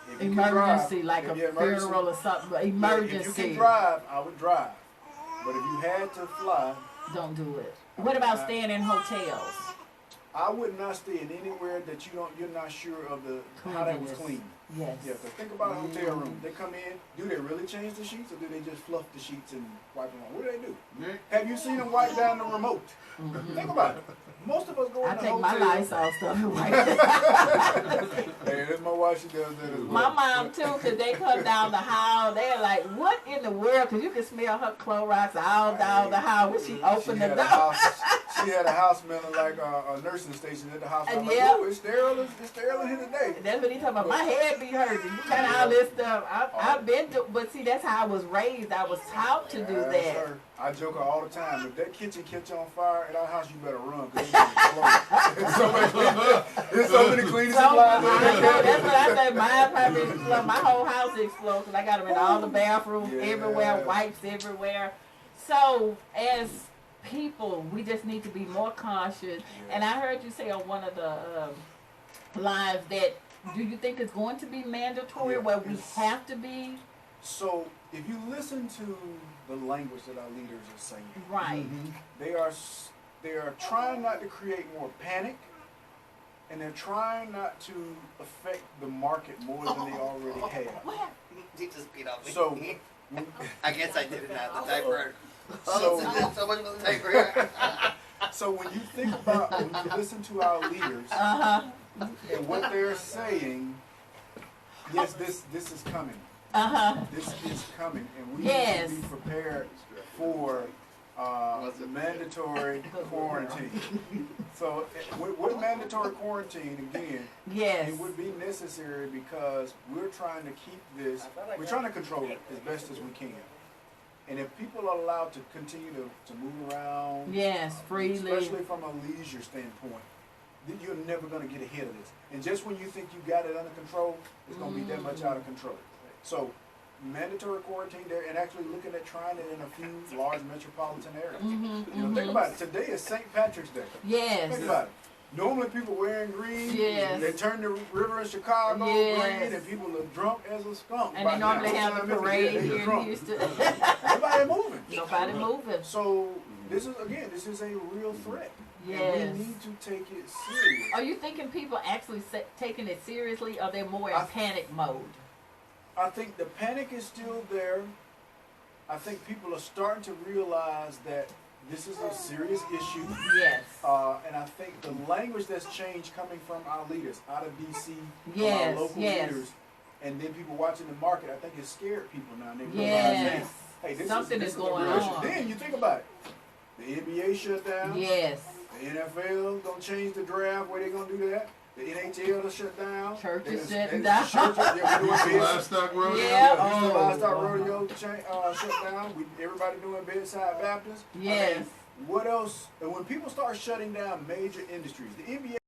if you can Emergency, drive, like if a you're emergency, funeral or something. if you Emergency. can drive, I would drive. But if you had to fly, Don't do it. What about staying in hotels? I would not stay in anywhere that you're not sure of how that was Cleanliness. clean. Yes. Yeah, but think about a hotel room. They come in, do they really change the sheets or do they just fluff the sheets and wipe them on? What do they do? Nick? Have you seen them wipe down the remote? Think about it. Most of us go I in the take my hotel. Lysol stuff and wipe it. Hey, that's my wife. She does that as well. My mom too, cause they come down the hall. They're like, "What in the world?" Cause you can smell her Clorox all down the hall when she opened the had door. a house, she had a house smelling like a nursing station at the house. I'm like, Yeah. "Ooh, it's sterile. It's sterile in here today." That's what he talking about. My head be hurting. You kind of all this stuff. I've been to, but see, that's how I was raised. I was taught to do Yes, that. sir. I joke her all the time. If that kitchen catch on fire at our house, you better run because it's gonna explode. There's so many cleaning So, supplies. I know, that's what I say. Mine probably explode. My whole house explode because I got them in all the bathrooms, Yeah. everywhere, wipes everywhere. So, as people, we just need to be more cautious. And I heard you say on one of the lives that, do you think it's going to be mandatory Yeah, where we it's- have to be? So if you listen to the language that our leaders are saying, Right. they are trying not to create more panic, and they're trying not to affect the market more than they already have. What happened? You just beat on me. So, I guess I didn't have the diaper. So- So much for the diaper. so when you think about, when you listen to our leaders Uh-huh. and what they're saying, yes, this is coming. Uh-huh. This is coming, and we Yes. need to be prepared for mandatory quarantine. So, with mandatory quarantine, again, Yes. it would be necessary because we're trying to keep this, we're trying to control it as best as we can. And if people are allowed to continue to move around, Yes, freely. especially from a leisure standpoint, then you're never going to get ahead of this. And just when you think you got it under control, it's going to be that much out of control. So, mandatory quarantine there, and actually looking at trying it in a few large metropolitan areas. You know, think about it. Today is St. Patrick's Day. Yes. Think about it. Normally people wearing green. Yes. They turn the river in Chicago Yes. green, and people are drunk as a skunk. And by they normally now. have a What time is it? parade Yeah, here they're in drunk. Houston. Nobody moving. Nobody moving. So this is a real threat. Yes. And we need to take it serious. Are you thinking people actually taking it seriously, or they're more in I- panic mode? I think the panic is still there. I think people are starting to realize that this is a serious issue. Yes. And I think the language that's changed coming from our leaders out of DC, Yes, from our local yes. leaders, and then people watching the market, I think it scared people now. And they Yes. realize, hey, this Something is is a going real issue. on. Then you think about it. The NBA shut down. Yes. The NFL gonna change the draft. Where they gonna do that? The NHL to shut down. Churches They- shutting they- down. Churches, yeah, we doing The beds. livestock rodeo. Yeah. Yeah, the Oh, livestock wow. rodeo shut down. Everybody doing bedside Baptist. Yes. I mean, what else? And when people start shutting down major industries, the NBA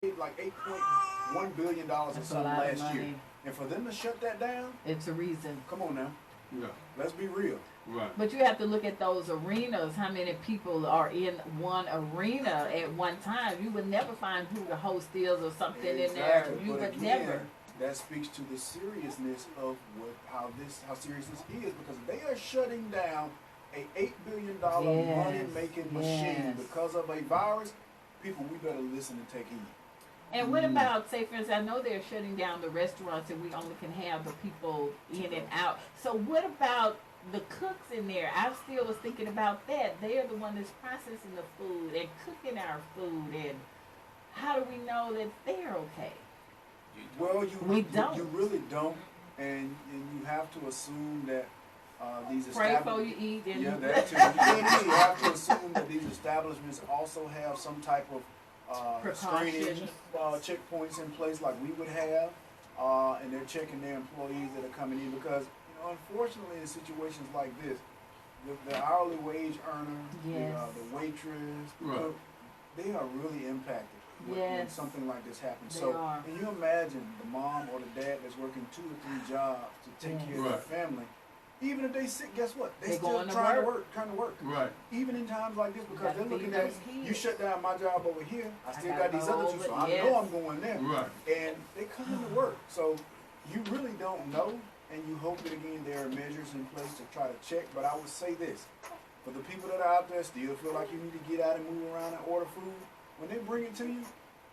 made like $8.1 billion or That's a something lot of last year, money. and for them to shut that down, It's a reason. come on now, Yeah, let's be real. right. But you have to look at those arenas, how many people are in one arena at one time. You would never find who the host is or something in there. Exactly. You But would again, never. that speaks to the seriousness of how serious this is, because they are shutting down a $8 billion Yes, money-making machine yes. because of a virus. People, we better listen and take heed. And what about, say for instance, I know they're shutting down the restaurants and we only can have the people in and out. So what about the cooks in there? I still was thinking about that. They're the one that's processing the food and cooking our food, and how do we know that they're okay? Well, We don't. You really don't, and you have to assume that these Pray before establishments. you eat. And Yeah, that too. You have to assume that these establishments also have some type of screening Precautions. checkpoints in place, like we would have, and they're checking their employees that are coming in, because unfortunately, in situations like this, the hourly wage earner, Yes. the waitress, the Right. cook, they are really impacted when Yes. something like this happens. They So, are. can you imagine the mom or the dad that's working 2 or 3 jobs to take care of Right. their family? Even if they sick, guess what? They They still going to trying work. to work. Right. Even in times like this, because Gotta they're looking feed at those kids. you shut down my job over here. I still gotta got these go other 2, over, so I yes. know I'm going there. Right. And they come into work. So you really don't know, and you hope that again there are measures in place to try to check. But I would say this, for the people that are out there still feel like you need to get out and move around and order food, when they bring it to you,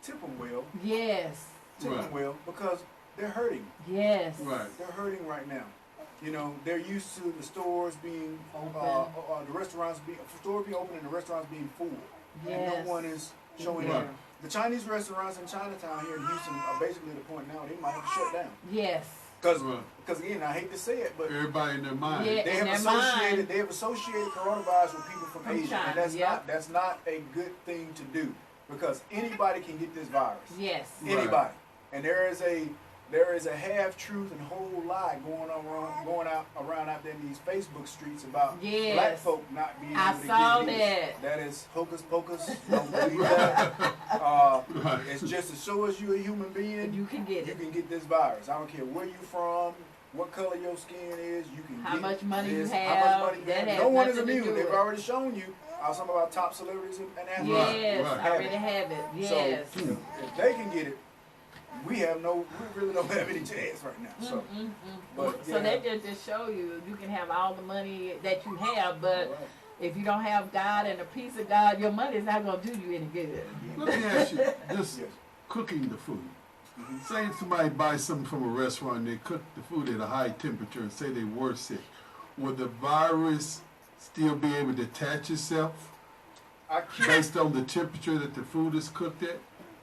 tip them well. Yes. Tip Right. them well, because they're hurting. Yes. Right. They're hurting right now. They're used to the stores being the restaurants being open and the restaurants being full, Yes. and no one is showing Right. up. The Chinese restaurants in Chinatown here in Houston are basically at the point now they might have to shut down. Yes. Because Right. again, I hate to say it, but Everybody in their mind. Yeah. they in have their associated mind. coronavirus with people from Asia, China, and yeah. that's not a good thing to do, because anybody can get this virus. Yes. Right. Anybody. And there is a half truth and whole lie going out around there in these Facebook streets about Yes. black folk not being I able to saw get that. it. That is hocus pocus. Don't believe that. Right. It's just to show us you're a human being. You can get You it. can get this virus. I don't care where you from, what color your skin is. You can How get much money you this, have, How much money you that have. has No one is nothing to immune. do They've with- already shown you some of our top celebrities and athletes. Yes. right. I already have it. Yes. So if they can get it, we really don't have any chance right now. So, but So that just show you can have all the money that you have, but Right. if you don't have God and a piece of God, your money is not gonna do you any good. Let me ask you, just Yes. cooking the food. Mhm. Say somebody buys something from a restaurant and they cook the food at a high temperature and say they were sick. Would the virus still be able to attach itself I can't, based on the temperature that the food is cooked at?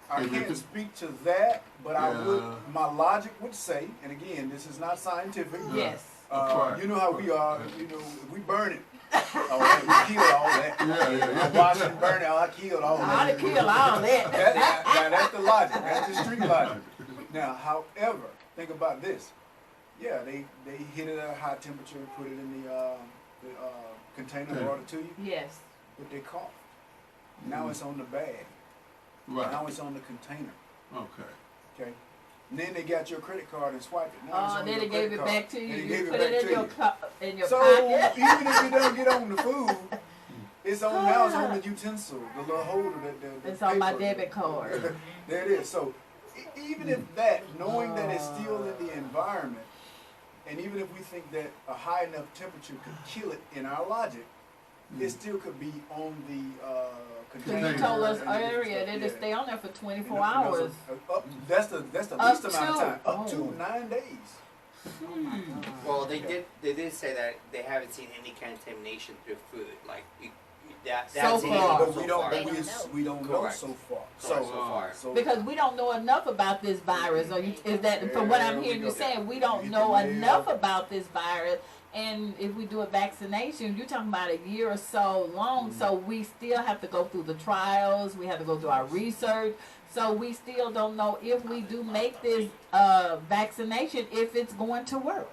I If it can't could- speak to that, but I would. Yeah. My logic would say, and again, this is not scientific. Yes. Right. You know how we are. We burn it. All that, we kill all that. Yeah. I wash and burn it. I killed all I'd that. have killed all that. Now that's the logic. That's the street logic. Now, however, think about this. Yeah, they hit it at a high temperature, put it in the container, Okay. brought it to you, Yes. but they coughed. Now it's on the bag. Right. Now it's on the container. Okay. Okay. And then they got your credit card and swiped it. Now it's Oh, on then your they gave credit it card. back to you. And they You gave put back it to in your you. in your So pocket. even if you don't get on the food, it's on now. It's on the utensil, the little holder that the It's on my paper. debit card. There it is. So even if that, knowing that it's still in the environment, and even if we think that a high enough temperature could kill it in our logic, it still could be on the container. You told us and the earlier stuff, that yeah. it stay on there for 24 And hours. that's the Up least amount of to- time. Up oh. to 9 days. Well, they did say that they haven't seen any contamination through food. Like that's So far. But we don't. They But don't know. we don't know Correct. so far. So far. So Because we don't know enough about this virus, or is that from what I'm There we hearing you go. saying, we You don't hit know the nail. enough about this virus. And if we do a vaccination, you're talking about a year or so long, so we still have to go through the trials, we have to go through our research, so we still don't know if we do make this vaccination, if it's going to work.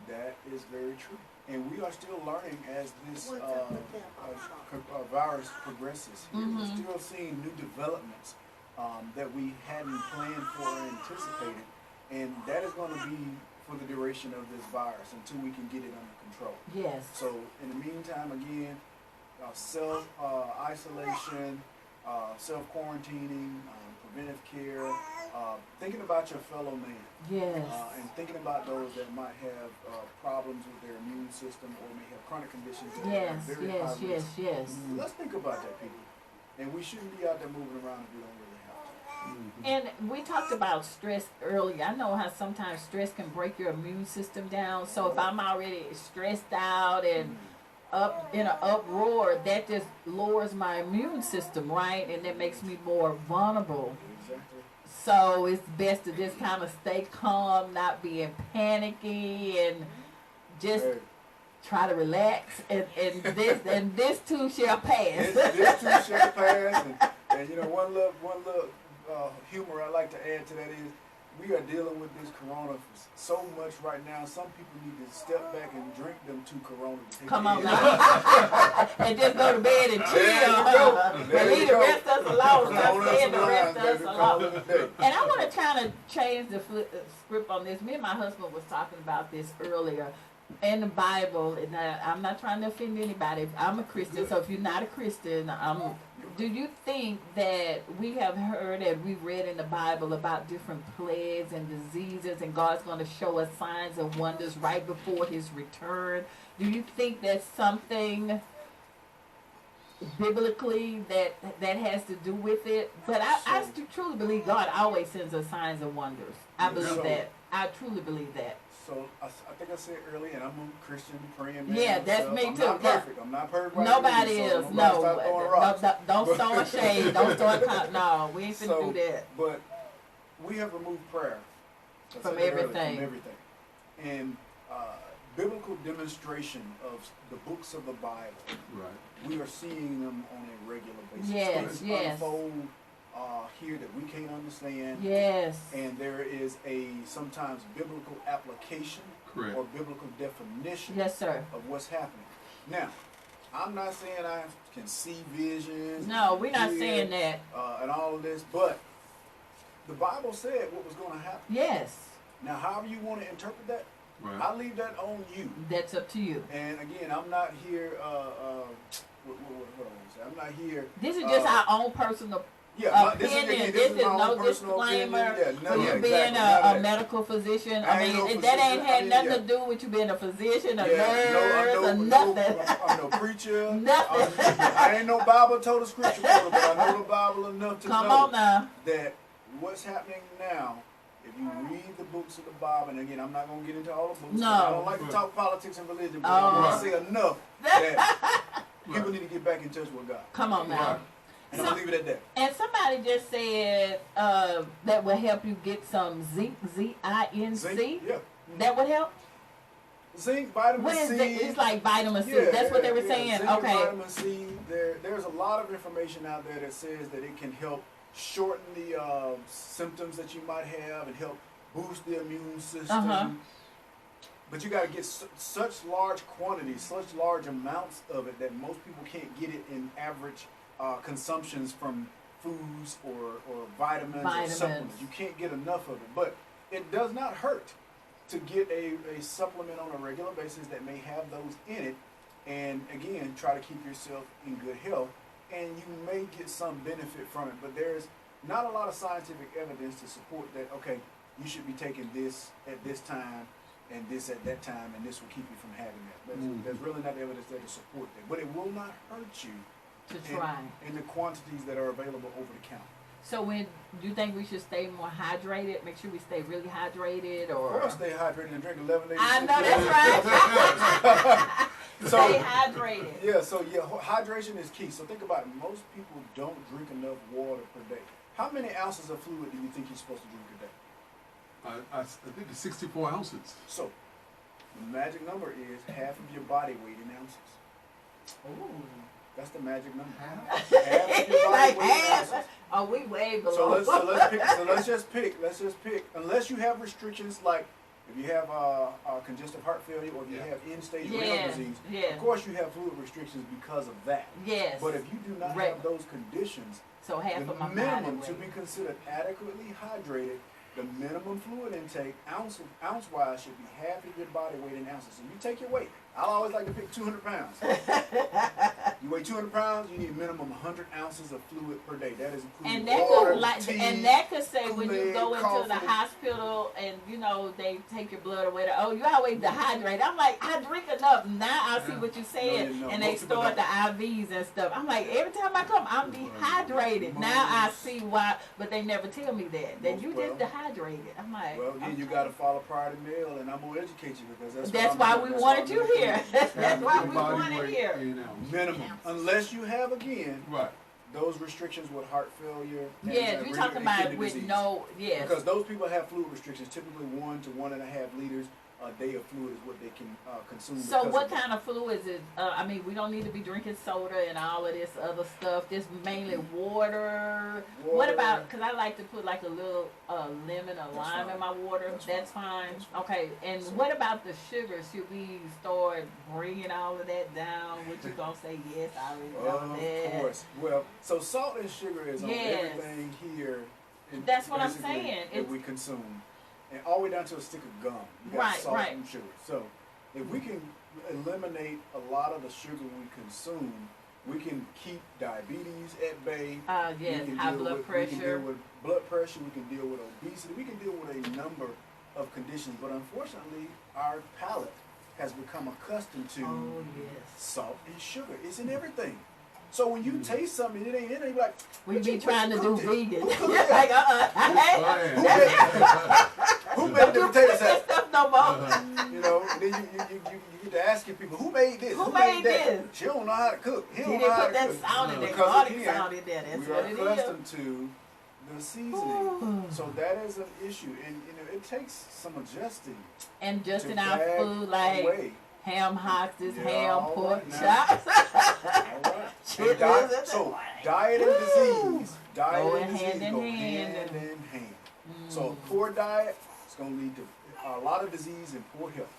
that is very true. And we are still learning as this What's up with that? virus progresses. Here. Mhm. We're still seeing new developments that we hadn't planned for or anticipated, and that is going to be for the duration of this virus until we can get it under control. Yes. So in the meantime, again, self isolation, self quarantining, preventive care, thinking about your fellow man. Yes. And thinking about those that might have problems with their immune system or may have chronic conditions. That Yes, are very yes, high yes, risk. yes. Let's think about that, people. And we shouldn't be out there moving around if we don't really have to. And we talked about stress earlier. I know how sometimes stress can break your immune system down. So if I'm already stressed out and up in an uproar, that just lowers my immune system, right? And that makes me more vulnerable. Exactly. So it's best to just kind of stay calm, not being panicky, and just Hey, try to relax. And this too shall pass. this too shall pass. And you know, one little humor I like to add to that is we are dealing with this corona so much right now. Some people need to step back and drink them two corona. To take Come it on in. now. And just go to bed and chill. There you go. And There leave you the go. rest of us alone. Come Stop on, saying the that's rest line, of us baby. Call alone. it a day. And I want to kind of change the script on this. Me and my husband was talking about this earlier. In the Bible, and I'm not trying to offend anybody. I'm a Christian, so if you're not a Christian, do you think that we have heard and we've read in the Bible about different plagues and diseases, and God's going to show us signs and wonders right before His return? Do you think that's something biblically that has to do with it? But I truly believe God always sends us signs and wonders. I believe So- that. I truly believe that. So I think I said earlier, and I'm a Christian praying man. Yeah, that's myself. me I'm too, Not yeah. perfect. I'm not perfect. Right Nobody now, so is. nobody No. start throwing rocks. Don't start shade. Don't start no, we ain't finna So, do that. But we have removed prayer I From said it earlier, everything. From everything. And biblical demonstration of the books of the Bible, Right. we are seeing them on a regular basis. Yes, Things yes. unfold here that we can't understand. Yes. And there is a sometimes biblical application Correct. or biblical definition Yes, sir. of what's happening. Now, I'm not saying I can see visions. No, we're not hear, saying that. and all of this, but the Bible said what was going to happen. Yes. Now, however you want to interpret that, Right. I leave that on you. That's up to you. And again, I'm not here. What do I want to say? I'm not here. This is just our own personal This is, opinion. again, This is is my no own personal disclaimer opinion. Yeah, for you yeah, being exactly. None a of that. medical physician. I I ain't mean, no that ain't physician. had I mean, nothing yeah. to do with you being a physician, a Yeah, nurse, or I'm nothing. I'm no preacher. Nothing. I ain't no Bible told a scripture quoter, but I know the Bible enough to Come know on now. that what's happening now, if you read the books of the Bible, and again, I'm not going to get into all the books. 'Cause No. I don't like to talk politics and religion, but Oh. I want to say enough that people Right. need to get back in touch with God. Come on now. Right. And I'm going to leave it at that. And somebody just said that will help you get some zinc, Z-I-N-C. Zinc, yeah. That would help? Zinc, vitamin What is C. it? It's like vitamin C. That's what they were saying. Zinc and Okay. vitamin C. There's a lot of information out there that says that it can help shorten the symptoms that you might have and help boost the immune system. Uh-huh. But you got to get such large quantities, such large amounts of it that most people can't get it in average consumptions from foods or vitamins or supplements. You can't get enough of it. But it does not hurt to get a supplement on a regular basis that may have those in it, and again, try to keep yourself in good health, and you may get some benefit from it, but there's not a lot of scientific evidence to support that, okay, you should be taking this at this time, and this at that time, and this will keep you from having that. There's really not evidence there to support that, but it will not hurt you To try. in the quantities that are available over the counter. So when you think we should stay more hydrated, make sure we stay really hydrated, Of or course, stay hydrated and drink 11 days. I know that's right. So- Stay hydrated. Yeah, so hydration is key. So think about it. Most people don't drink enough water per day. How many ounces of fluid do you think you're supposed to drink a day? I think it's 64 ounces. So the magic number is half of your body weight in ounces. Ooh. That's the magic number. Half? Half of your body Like weight in half. ounces. Oh, we way below. Let's just pick. Unless you have restrictions like if you have congestive heart failure or if you have end-stage renal disease, yeah. of course you have fluid restrictions because of that. Yes. But if you do not Right. have those conditions, So half the of my body minimum weight. to be considered adequately hydrated, the minimum fluid intake, ounce-wise, should be half of your body weight in ounces. So you take your weight. I always like to pick 200 pounds. You weigh 200 pounds, you need a minimum 100 ounces of fluid per day. That is including And that water, could tea, and that could say when you Kool-Aid, go into the coffee. hospital and they take your blood or whatever. Oh, you always dehydrated. I'm like, I drink enough. Now I see what you're saying, No, and they most people start the don't. IVs and stuff. I'm like, every time I come, I'm dehydrated. Now I see why, but they never tell me that you just dehydrated. I'm like, Well, then you okay. got to follow prior to mail, and I'm gonna educate you because That's why we wanted you here. That's why we Body wanted weight here. in ounces. Minimum, unless you have again Right. those restrictions with heart failure. And, Yeah, you're talking and about kidney with disease. yes. Because those people have fluid restrictions, typically 1 to 1.5 liters a day of fluid is what they can consume. So because what of that. kind of fluids is? I mean, we don't need to be drinking soda and all of this other stuff. Just mainly water. What Water. about? Because I like to put like a little lemon or That's lime fine. in my water. That's That's fine. fine. That's fine. Okay. And So- what about the sugar? Should we start bringing all of that down? What you gonna say? Yes, I already know that. Of course. Well, so salt and sugar is on Yes. everything here. That's what I'm basically, saying. That we consume, and all the way down to a stick of gum. You got Right, salt right. and sugar. So, if we can eliminate a lot of the sugar we consume, we can keep diabetes at bay. Yes, We can high deal blood with- We can deal pressure. with blood pressure. We can deal with obesity. We can deal with a number of conditions. But unfortunately, our palate has become accustomed to Oh yes. salt and sugar. It's in everything. So when you taste something, it ain't in there, you be like, We "What be you- trying to who do cooked it? vegan. Who cooked You're it? like, Who made, who made Don't the you potato cook salad? this stuff no more. You know, and then you get to asking people, who made this? Who made that? this? She don't know how to cook. He He don't didn't know how put to that cook. salt in there, Because garlic again, salt in there. That's we what are it is. accustomed to the seasoning. So that is an issue. And, it takes some adjusting And just to in our bag food, like away. ham hocks, this Yeah, ham, all pork right now. chops. All right. Chitlins And diet, and so that. diet and disease, diet Go and hand disease in go hand. hand in hand. So a poor diet is going to lead to a lot of disease and poor health.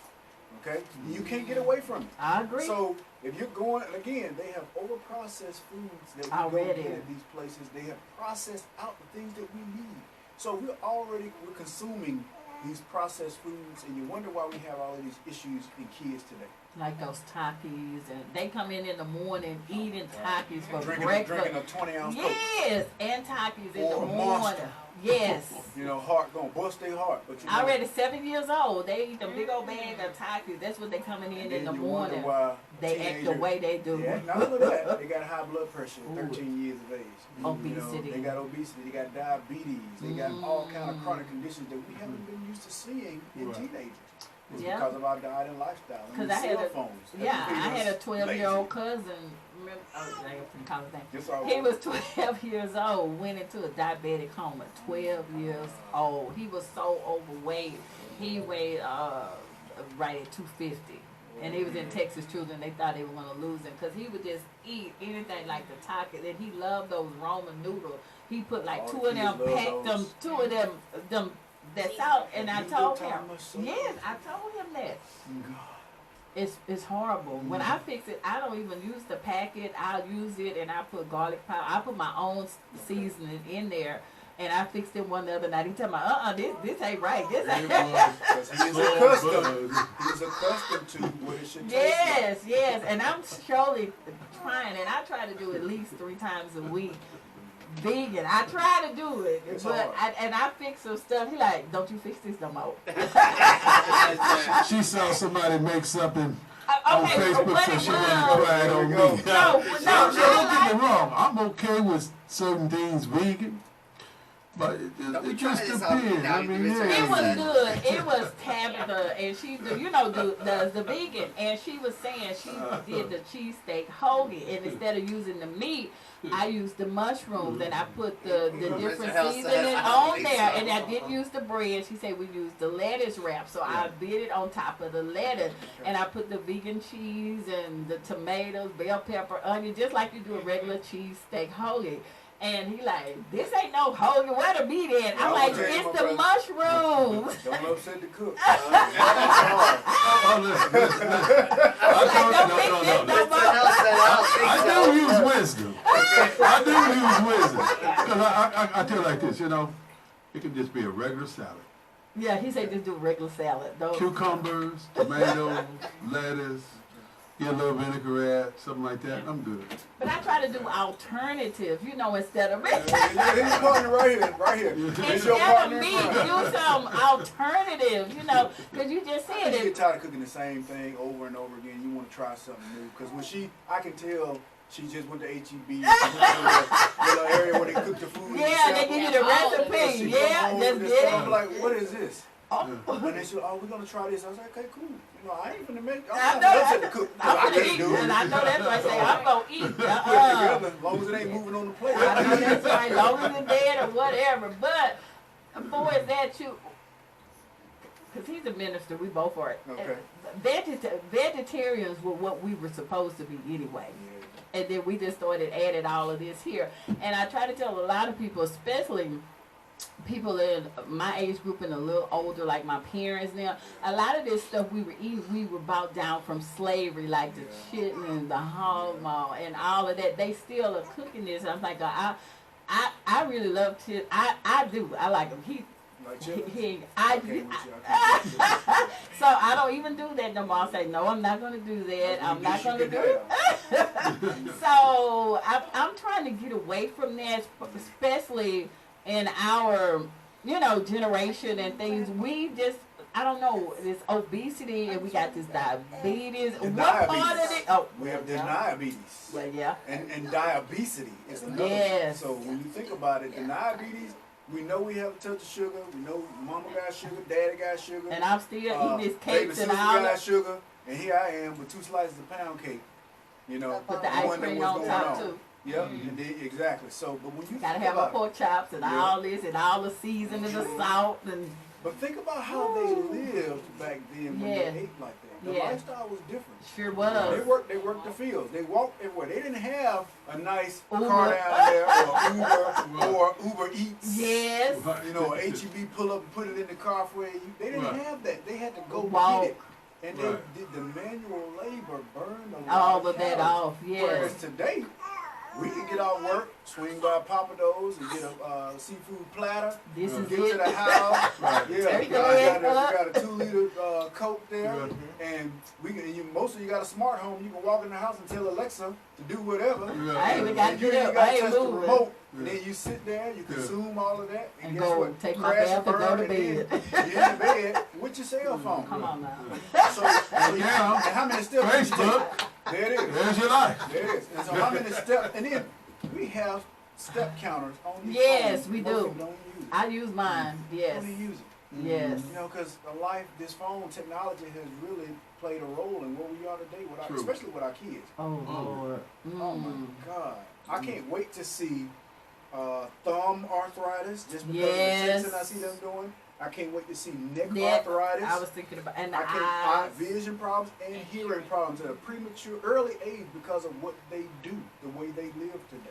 Okay, you can't get away from it. I agree. So if you're going again, they have over-processed foods that we go Already. get at these places. They have processed out the things that we need. So we're consuming these processed foods, and you wonder why we have all of these issues in kids today. Like those Takis, and they come in the morning eating Takis for Drinking breakfast. a 20-ounce Coke. Yes, and Takis in Or the a morning. Monster. Yes. You know, heart gonna bust their heart. But you know, Already 7 years old, they eat the big old bag of Takis. That's what they coming and in then the you morning. wonder why They act the teenagers- way they do. Yeah, not only that, they got high blood pressure at Ooh. 13 years of age. You know, Obesity. they got obesity, they got diabetes, they got all kind of Mm. chronic conditions that we haven't been used to seeing in Right. teenagers. It's Yeah. because of our diet and lifestyle. And 'Cause the I had cell a- phones. have Yeah, made I had a us 12-year-old lazy. cousin. Remember, I couldn't call his name. It's all He right. was 12 years old, went into a diabetic coma. 12 years old. He was so overweight. He weighed right at 250. And he was in Texas Children. They thought they were going to lose him because he would just eat anything like the taco. And he loved those Roman noodles. He put like All two the of them, kids love packed them, those. two of them that's out. And I You told do him, Thomas so yes, good. I told him that. God. It's horrible. When I fix it, I don't even use the packet. I'll use it and I put garlic powder. I put my own seasoning in there. And I fixed it one the other night. He told me, this ain't right. This ain't Because he is So accustomed. bad. He's accustomed to what it should taste Yes, yes. And I'm surely trying, and I try to do at least 3 times a week. Vegan. I try to do it. It's but hard. I fix some stuff. He like, don't you fix this no more. She saw somebing make something on Okay, Facebook, what so it she wanted to was. try it on me. No, Don't I get me like wrong. I'm okay with certain things vegan, But Don't be it trying just this on me depends. now, I you mean, Mr. It was yeah. good. It was Tabitha, and she, does the vegan, and she was saying she did the cheesesteak hoagie, and instead of using the meat, I used the mushrooms, and I put the different Hale says, seasoning "I don't on think there, so." and I didn't use the bread. She said we used the lettuce wrap, so I did it on top of the lettuce, and I put the vegan cheese and the tomatoes, bell pepper, onion, just like you do a regular cheesesteak hoagie. And he like, this ain't no hoagie, where the meat at? I'm I'll like, tell you, it's my the brother. mushrooms. Don't upset the cook. Oh, listen. No. Mr. Hale said, I I don't do think so. use wisdom. I do use wisdom. Because I tell you like this, it can just be a regular salad. Yeah, he said just do regular salad. Don't. Cucumbers, tomatoes, lettuce, get a little vinaigrette, something like that. I'm good. But I try to do alternatives, instead of Here's your partner right here. Here's your instead of partner in meat, front. do some alternatives, because you just I said think you get it. tired of cooking the same thing over and over again. You want to try something new. Because when I can tell she just went to HEB. She went to the little area where they cook the food. Yeah, they give you the recipe. Yeah, just get I'm it. like, what is this? Oh. And they said, oh, we're gonna try this. I was like, okay, cool. I ain't gonna make. I I'm know not that. upset to cook. I'm I gonna can't eat, do it. and I know that's why I say I'm gonna eat. Put it together, as long as it ain't moving on the plate. I know that's right, long as it's dead or whatever. But boy, is that you? Because he's a minister, we both are. Okay. Vegetarians were what we were supposed to be anyway. And then we just started adding all of this here. And I try to tell a lot of people, especially people in my age group and a little older, like my parents now, a lot of this stuff we were eating, we were bought down from slavery, like the chitlins, the hog maw, and all of that. They still are cooking this. I'm like, I really love chitlins. I do. I like them. Like chitlins? I Okay, do. with you. I can't do it. So I don't even do that no more. I say, no, I'm not going to do that. I'm not going to do it. So I'm trying to get away from that, especially in our, generation and things. We just, I don't know, this obesity and we got this diabetes. And What part of it? Oh, We have yeah. diabetes. Well, yeah. And diabetes is another one. Yes. So when you think about it, the diabetes, we know we have a touch of sugar. We know mama got sugar, daddy got sugar. And I'm still eating this baby cakes sister and all got that. sugar. And here I am with 2 slices of pound cake. With the wondering ice cream what's on going top, on. too. Yep, indeed, exactly. So, but when you Gotta think have my about pork chops and Yeah. all this and all the seasoning and the salt and but think about how they lived back then when Yeah. they ate like that. The Yeah. lifestyle was different. sure They was. worked the fields. They walked everywhere. They didn't have a nice Uber. car down there or Uber Eats. Yes. Or HEB pull up and put it in the car for you. They didn't Right. have that. They had to go Walk. get it. And they Right. did the manual labor, burn a lot All of that calories. off, Whereas yes. today, we can get out work, swing by Papa Do's and get a seafood platter. This is Get to it. the house. Right. Yeah, There we you got, go. we got a 2-liter Coke there, Right. and most of you got a smart home. You can walk in the house and tell Alexa to do whatever. I ain't even got And to you get ain't up. gotta I ain't touch the moving. remote. And Yeah. then you sit there, you Yeah. consume all of that, And guess go what? take my Crash bath and go burn, to and then bed. you're in bed with your cell phone. Come on now. So Yeah. and how many steps? did you take? Facebook, There it is. there's your life. There it is. And so how many steps? And then we have step counters on these Yes, phones. we Most do. people don't use it. I use mine. Yes. Don't even use it. Yes. Because this phone technology has really played a role in what we are today, True. especially with our kids. Oh Lord. Oh my Mm. God. I can't wait to see thumb arthritis just because Yes. of the texting I see them doing. I can't wait to see neck Neck, arthritis. I was thinking about and the I can't eyes. vision problems and hearing problems at a premature early age because of what they do, the way they live today.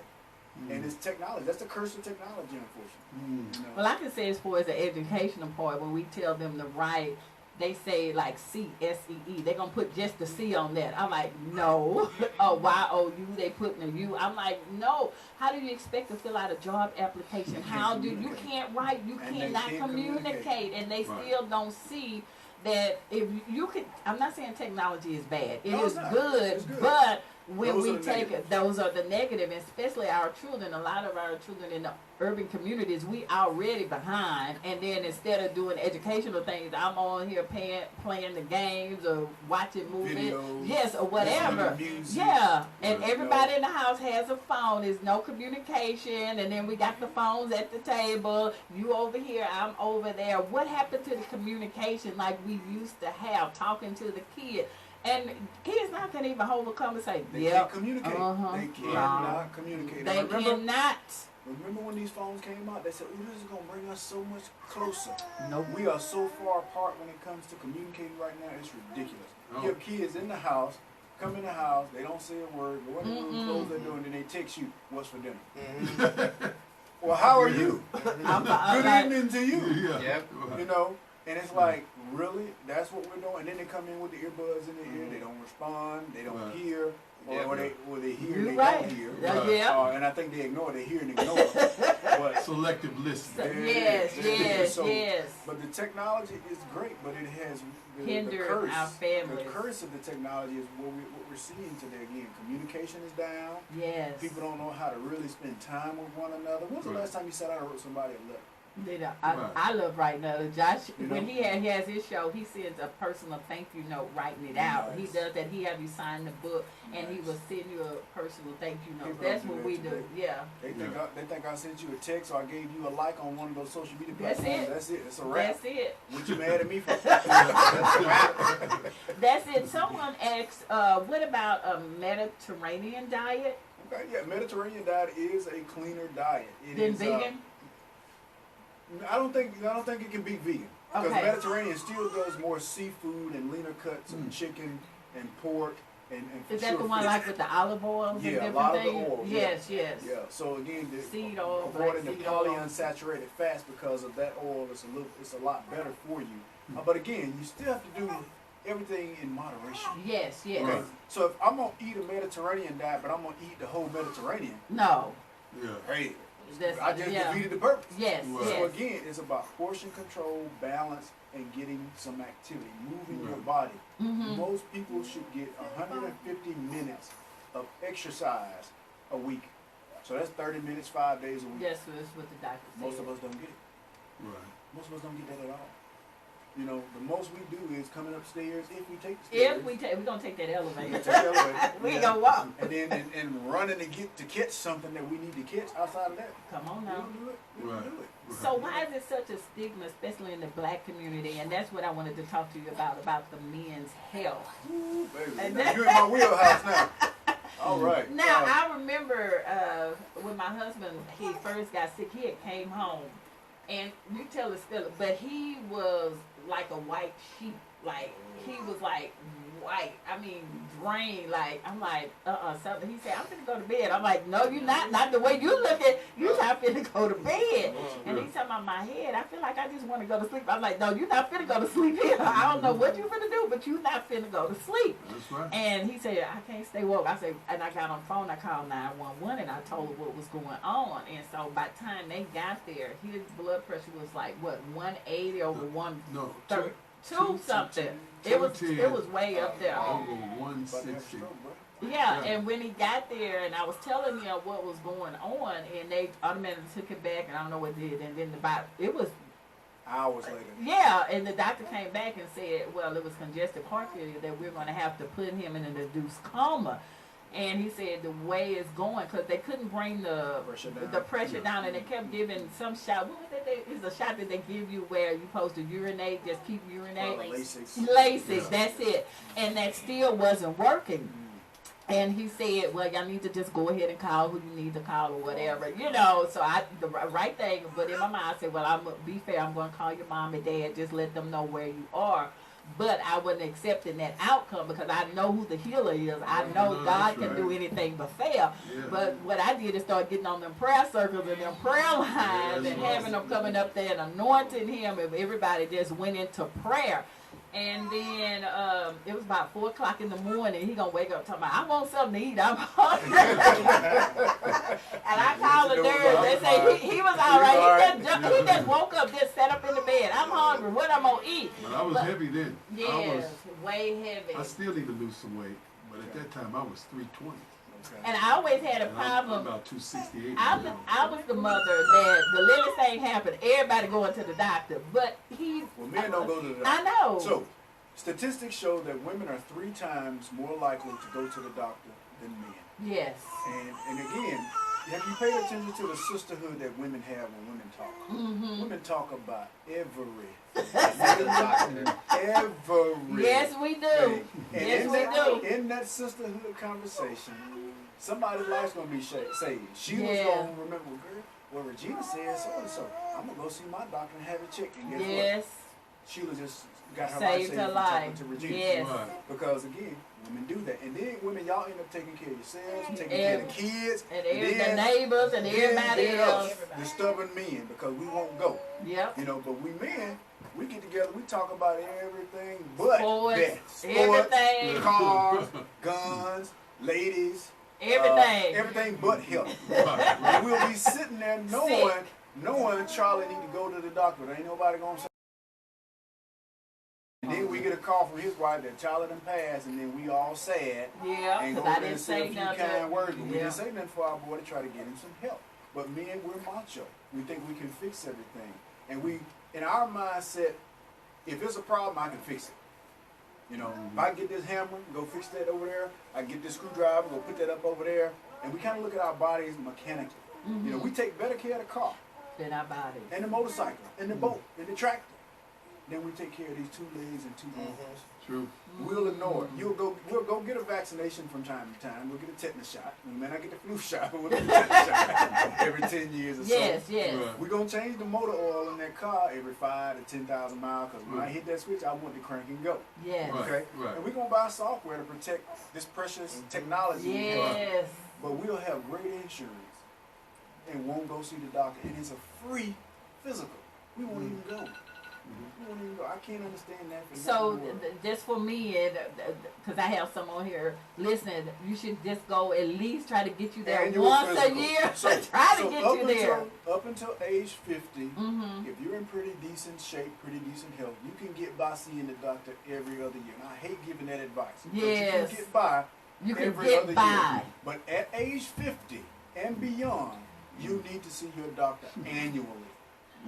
And it's technology. That's the curse of technology, unfortunately. Well, I can say as far as the educational part, when we tell them to write, they say like C-S-E-E. They're going to put just the C on that. I'm like, no. Or Y-O-U, they putting a U. I'm like, no. How do you expect to fill out a job application? How do you can't write, you And they cannot can't communicate. And they Right. still don't see that if you could, I'm not saying technology is bad. It No, is it's not. good, It's good. but when Those we are the take negatives. it, those are the negative, and especially our children. A lot of our children in the urban communities, we already behind, and then instead of doing educational things, I'm on here playing the games or watching movies, Videos, yes, or whatever. listening to music. Yeah, and You everybody know. in the house has a phone. There's no communication, and then we got the phones at the table. You over here, I'm over there. What happened to the communication like we used to have, talking to the kid? And kids now can't even hold a conversation. They Yep. can't communicate. Uh-huh. They cannot communicate. They And cannot. remember when these phones came out? They said, "Oh, this is gonna bring us so much closer." Nope. We are so far apart when it comes to communicating right now. It's ridiculous. Oh. You have kids in the house, come in the house, they don't say a word, go in the room, close their door, and then they text you, "What's for dinner?" Mm-hmm. Well, how are you? I'm Good like, evening to you. Yeah. Yep. You know, and it's like, really? That's what we're doing? And then they come in with the earbuds in their ear, they don't respond, they don't Right. hear, or, Yeah. or they hear You're and they right. don't hear. Yeah. And I think they ignore, they hear and ignore. But Selective listening. there it yes, is. There it is. yes, So, yes. But the technology is great, but it has the Hindered curse. our families. The curse of the technology is what we're seeing today. Again, communication is down. Yes. People don't know how to really spend time with one another. When's the Right. last time you sat down and wrote somebody a letter? I love writing a Josh, You when know? he has his show, he sends a personal thank you note writing it out. He Nice. does that. He have you sign the book, and he Nice. will send you a personal thank you note. People That's don't do what that we do. today. Yeah. They think I sent you a text or I gave you a like on one of those social media That's platforms. it. That's it. It's a wrap. That's it. What you mad at me for? That's it. Someone asked, what about a Mediterranean diet? Okay, yeah, Mediterranean diet is a cleaner diet. It Than is, vegan? I don't think it can be vegan because Okay. Mediterranean still does more seafood and leaner cuts of chicken and pork and Is for that sure the one fish. like with the olive oils and Yeah, a different lot of the things? oil, yeah. Yes, yes. Yeah. So again, Seed oil, avoiding the black seed oil. polyunsaturated fats because of that oil is it's a lot better for you. But again, you still have to do everything in moderation. Yes, yes. Okay. So if I'm gonna eat a Mediterranean diet, but I'm gonna eat the whole Mediterranean, No. Yeah. hey, That's, I just yeah. defeated the purpose. Yes, Right. So yes. again, it's about portion control, balance, and getting some activity, moving your Right. body. Mm-hmm. Most people should get 150 minutes of exercise a week. So that's 30 minutes, 5 days a week. That's what the doctor said. Most of us don't get it. Right. Most of us don't get that at all. You know, the most we do is coming upstairs if we take the stairs. If we're gonna take that elevator. Take the elevator. We Yeah. gonna walk. And then and running to get to catch something that we need to catch outside of that. Come on We now. don't do it. We don't Right. do it. So why is it such a stigma, especially in the black community? And that's what I wanted to talk to you about the men's health. Ooh, baby. And Now, that- you're in my wheelhouse now. All right. Now I remember when my husband he first got sick, he had came home, and you tell the still, but he was like a white sheep. Like he was like white. I mean, drained. Like I'm like something. He said I'm gonna go to bed. I'm like, no, you're not. Not the way you looking. You not finna go to bed. And he's talking about my head. I feel like I just want to go to sleep. I'm like, no, you're not finna go to sleep here. I don't know what you finna do, but you not finna go to sleep. That's right. And he said, I can't stay woke. I said, and I got on the phone, I called 911 and I told her what was going on. And so by the time they got there, his blood pressure was like, what, 180 over No. 132 two- something. two- It was 210. way up there. Over About to have a 160. stroke, bro. Yeah, Yeah. and when he got there and I was telling him what was going on and they automatically took him back and I don't know what did and then it was Hours later. yeah, and the doctor came back and said, well, it was congestive heart failure that we're going to have to put him in an induced coma. And he said the way it's going, because they couldn't bring the pressure down, and they kept giving some shot. What was that? It's a shot that they give you where you're supposed to urinate, just keep urinating. Lasix, that's it. And that still wasn't working. And he said, well, y'all need to just go ahead and call who you need to call or whatever. You know, so the right thing. But in my mind, I said, well, I'm going to be fair. I'm going to call your mom and dad. Just let them know where you are. But I wasn't accepting that outcome because I know who the healer is. I know No, God that's can right. do anything but fail. Yeah. But what I did is start getting on them prayer circles and them prayer lines Yes, and yes. having them coming up there and anointing him. And everybody just went into prayer. And then it was about 4 o'clock in the morning. He gonna wake up talking about, I want something to eat. I'm hungry. And I called the nurse. They say he was all right. He just woke up, just sat up in the bed. I'm hungry. What I'm gonna eat? But I was heavy then. Yes, way heavy. I still need to lose some weight. But at that time, I was 320. Okay. And I always had a And I'm problem. about 268 I now. was the mother that the little thing happened, everybody going to the doctor, but Well, men don't go to the doctor. I know. So, statistics show that women are 3 times more likely to go to the doctor than men. Yes. And again, have you paid attention to the sisterhood that women have when women talk? Mm-hmm. Women talk about everything. Yes, we do. And Yes, in we that, do. in that sisterhood conversation, somebody's life's gonna be saved. She was Yeah. gonna remember, girl, well, Regina said so and so. I'm gonna go see my doctor and have it checked. And guess Yes. what? Sheila just got her Saved life her saved from life. talking to Regina. Yes. Right. Because again, women do that. And then women, y'all end up taking care of yourselves, taking care of the kids, And then- the neighbors and everybody then else. the stubborn men, because we won't go. Yep. You know, but we men, we get together, we talk about everything but Sports, that. everything. Cars, guns, ladies, Everything. everything but health. Right. And we'll be sitting there knowing Charlie need to go to the doctor. There ain't nobody gonna say. And then we get a call from his wife that Charlie done passed, and then we all sad. Yeah, And go because I over there didn't and say a say few nothing. kind words, but we Yeah. didn't say nothing for our boy to try to get him some help. But men, we're macho. We think we can fix everything. And we, in our mindset, if it's a problem, I can fix it. You know, if I get this hammer, go fix that over there. I get this screwdriver, go put that up over there. And we kind of look at our bodies mechanically. Mm-hmm. You know, we take better care of the car, Then our body. and the motorcycle, and the boat, and the tractor. Then we take care of these 2 legs and 2 arms. True. We'll ignore it. We'll go get a vaccination from time to time. We'll get a tetanus shot. We may not get the flu shot, but we'll get a tetanus shot every 10 years or so. Yes, yes. Right. We're going to change the motor oil in that car every 5 to 10,000 miles, because when I hit that switch, I want to crank and go. Yes. Right. Okay? And we're going to buy software to protect this precious technology we have. Yes. But we'll have great insurance and won't go see the doctor. And it's a free physical. We won't even go. We won't even go. I can't understand that. For So nothing in the world. just for me, because I have some on here listening, you should just go at least try to get you there Annual once physical. a year. So, try to so get up you there. Up until age 50, Mm-hmm. if you're in pretty decent shape, pretty decent health, you can get by seeing the doctor every other year. And I hate giving that advice. But you Yes. can get by You can every get other by. year. But at age 50 and beyond, you need to see your doctor annually.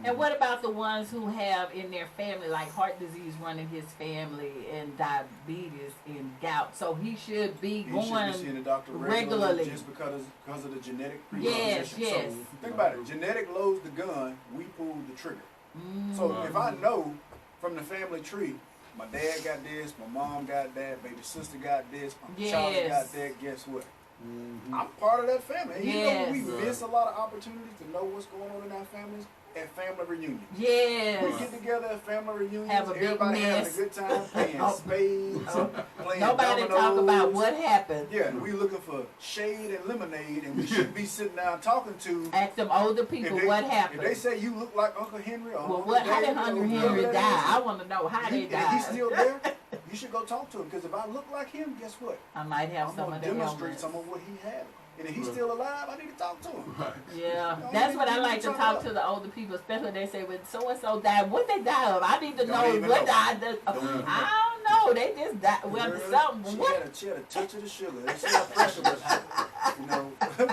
And what about the ones who have in their family, like heart disease running his family, and diabetes and gout? So he should be You going. should be seeing the doctor regularly. just because of the genetic Yes, predisposition. yes. So think about it. Genetic loads the gun. We pull the trigger. Mm. So if I know from the family tree, my dad got this, my mom got that, baby sister got this, my Charlie Yes. got that, guess what? Mm-hmm. I'm part of that family. And you know we Yes. miss a lot of opportunities to know what's going on in our families at family reunions. We Yes. get together at family reunions, Have a big everybody having a mess. good time, playing spades, playing Nobody dominoes. talk about what happened. Yeah, we looking for shade and lemonade, and we should be sitting down talking to. Ask them older people what happened. If they say you look like Uncle Henry or Well, Uncle how did David or Henry whoever Henry that die? is, I want to know how they and died. he's still there, you should go talk to him, because if I look like him, guess what? I might have I'm some gonna of the demonstrate elements. some of what he had. And if he's still alive, I need to talk to him. Right. Yeah, No, that's you what I need like to to talk talk about. to the older people, especially they say when so and so died. What they died of? I need to Don't know even what know. died. Don't even know. I don't know. They just died. Well, Girl, something. she had a touch of the sugar. They said her pressure was high. You know,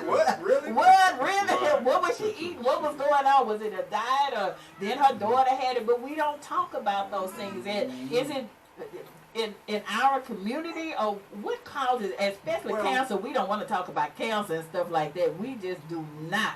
what? Really? What really? Right. What was she eating? What was going on? Was it a diet or then her daughter had it? But we don't talk about those things. And is it in our community or what causes, especially Well- cancer? We don't want to talk about cancer and stuff like that. We just do not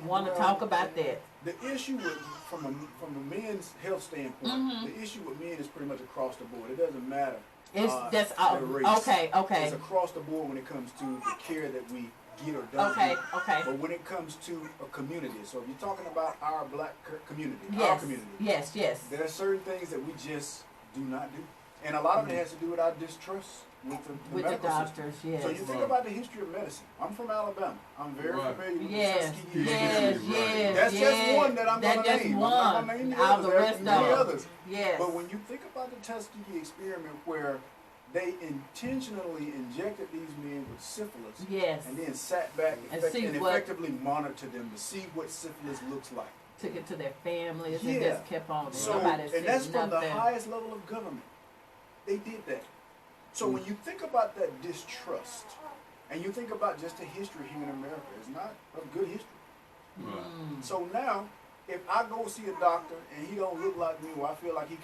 want to Well, talk about that. The issue with from a men's health standpoint, Mhm. the issue with men is pretty much across the board. It doesn't matter. It's their race. okay. It's across the board when it comes to the care that we get or don't Okay, get. okay. But when it comes to a community, so if you're talking about our black community, our Yes, community, yes. there are certain things that we just do not do. And a lot of it has to do with our distrust with the With the medical system. doctors, yes. So you think about the history of medicine. I'm from Alabama. I'm very Right. familiar with Yes, the Tuskegee yes, experience. yes, That's yes. just one that I'm That's going to just name. one. I'm not going to name the Out others. the There are rest many of others. Yes. But when you think about the Tuskegee experiment where they intentionally injected these men with syphilis Yes. and then sat back And and see what- effectively monitored them to see what syphilis looks like. Took it to their families and Yeah. just kept on. So, Nobody and said that's from the nothing. highest level of government. They did that. So when you think about that distrust, and you think about just the history here in America, it's not a good history. Right. So now, if I go see a doctor and he don't look like me, or I feel like he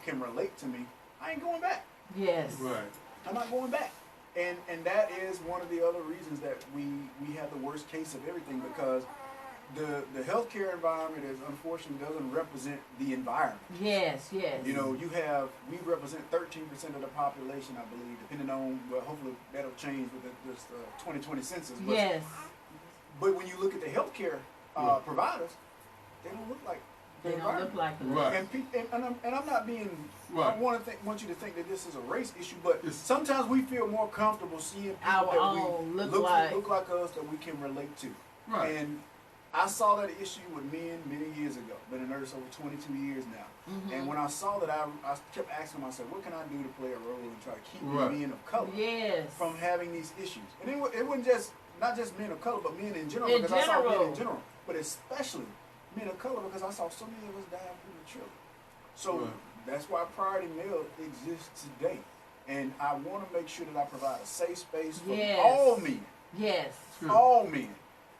can relate to me, I ain't going back. Yes. Right. I'm not going back. And that is one of the other reasons that we have the worst case of everything, because the healthcare environment is unfortunately doesn't represent the environment. Yes, yes. You know, we represent 13% of the population, I believe, depending on, well, hopefully that'll change with this 2020 census. But, Yes. but when you look at the healthcare providers, they don't look like the They don't environment. look like it. Right. And I'm not being. Right. I want you to think that this is a race issue, but It's- sometimes we feel more comfortable seeing people Our that own we look like. look like us that we can relate to. Right. And I saw that issue with men many years ago. Been a nurse over 22 years now. And when I saw that, I kept asking myself, what can I do to play a role and try to keep Right. men of color Yes. from having these issues? And it wasn't just not just men of color, but men in general. In because I saw men general. in general, but especially men of color, because I saw so many of us dying prematurely. So Right. that's why Priority Mail exists today. And I want to make sure that I provide a safe space for Yes. all men, Yes. Sure. all men,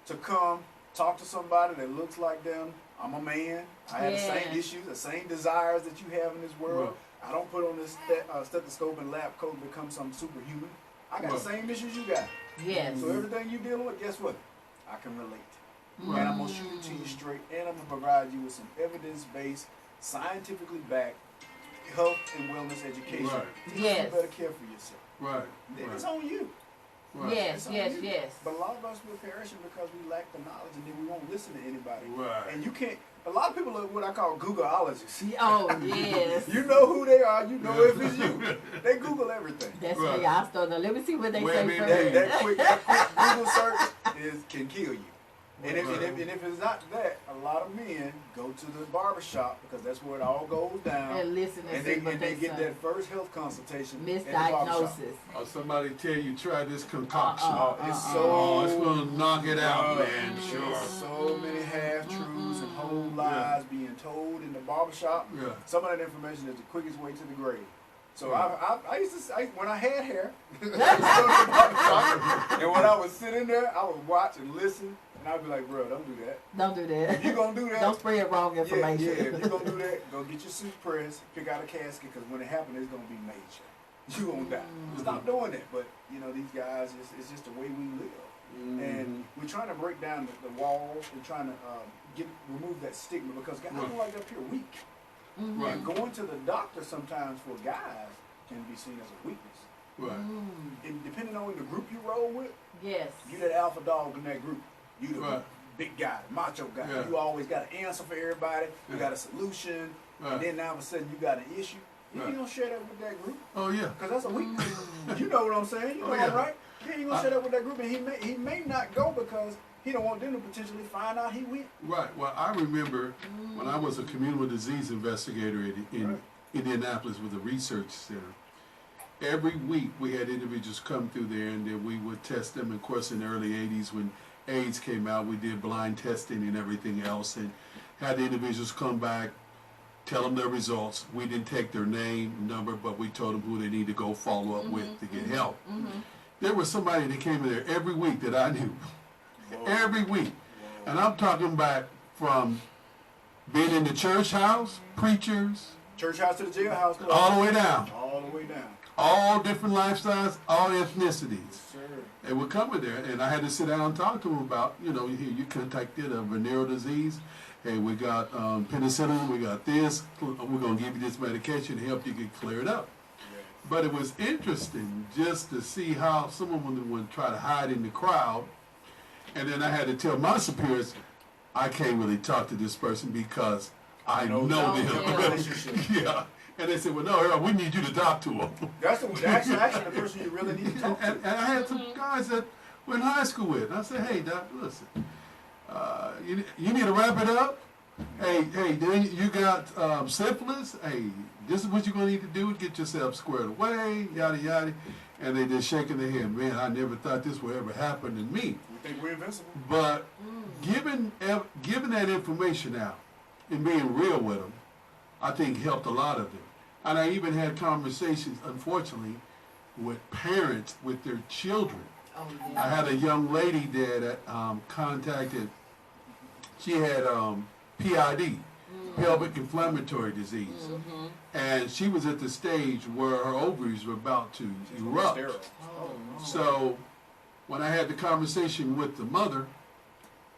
to come talk to somebody that looks like them. I'm a man. I have the Yeah. same issues, the same desires that you have in this world. Right. I don't put on this stethoscope and lab coat and become some superhuman. I got Right. the same issues you got. Yes. So everything you dealing with, guess what? I can relate. Right. And I'm gonna shoot it to you straight, and I'm gonna provide you with some evidence-based, scientifically backed health and wellness education. Right. To Yes. help you better care for yourself. Right. Then it's Right. on you. Right. Yes, It's on yes, you. yes. But a lot of us we're perishing because we lack the knowledge, and then we won't listen to anybody. Right. And you can't. A lot of people are what I call Googleologists. Oh, yes. You know who they are. You know if it's you. They Google everything. That's Right. where y'all started. Let me see what they Wait a say minute, first. That quick Google search can kill you. And if, Right. and if it's not that, a lot of men go to the barber shop because that's where it all goes down. And listen and, And see they, what and they get say. that first health consultation at the barber shop. Misdiagnosis. Or somebody tell you try this concoction. It's Oh, it's so gonna knock it out, man. There's Sure. so many half truths and whole lies being told in the barber shop. Yeah. Some of that information is the quickest way to the grave. So Right. I used to when I had hair, I used to go to the barber shop, and when I would sit in there, I would watch and listen, and I'd be like, bro, don't do that. Don't do that. If you gonna do that, Don't spread wrong information. Yeah, if you're gonna do that, go get your suit pressed, pick out a casket, because when it happens, it's gonna be major. You gonna die. Stop doing that. But you know, these guys, it's just the way we live, and we're trying to break down the walls and trying to remove that stigma, because guys Right. don't like up here weak. Right. And going to the doctor sometimes for guys can be seen as a weakness. Right. And depending on the group you roll with, Yes. you that alpha dog in that group. You the Right. big guy, macho guy. Yeah. You always got an answer for everybody. You Yeah. got a solution. Right. And then now all of a sudden you got an issue. You Right. ain't gonna share that with that group. Oh yeah. Because that's a weakness. You know what I'm saying? You know Oh, yeah. I'm right? You ain't gonna share that with that group. And he may not go because he don't want them to potentially find out he went. Right. Well, I remember when I was a communicable disease investigator in Right. Indianapolis with a research center. Every week we had individuals come through there, and then we would test them. Of course, in the early '80s, when AIDS came out, we did blind testing and everything else, and had the individuals come back, tell them their results. We didn't take their name, number, but we told them who they need to go follow up with to get help. There was somebody that came in there every week that I knew. Every week. And I'm talking about from being in the church house, preachers, Church house to the jailhouse. Club. all the way down. All the way down. All different lifestyles, all ethnicities. Sure. They would come in there, and I had to sit down and talk to them about, here, you contacted a venereal disease. Hey, we got penicillin, we got this. We're going to give you this medication to help you get cleared up. But it was interesting just to see how some of them would try to hide in the crowd. And then I had to tell my superiors, I can't really talk to this person because I know them. Yeah. Yeah. And they said, well, no, Harold, we need you to talk to them. That's actually the person you really need to talk to. And I had some guys that we're in high school with. And I said, hey, Doc, listen, you need to wrap it up. Hey, then you got syphilis. Hey, this is what you're going to need to do to get yourself squared away, yada, yada. And they just shaking their head. Man, I never thought this would ever happen to me. We think we're invincible. But giving that information out and being real with them, I think helped a lot of them. And I even had conversations, unfortunately, with parents with their children. Oh, I yeah. had a young lady there that contacted. She had PID, pelvic inflammatory disease, and she was at the stage where her ovaries were about to erupt. Sterile. Oh, no. So when I had the conversation with the mother,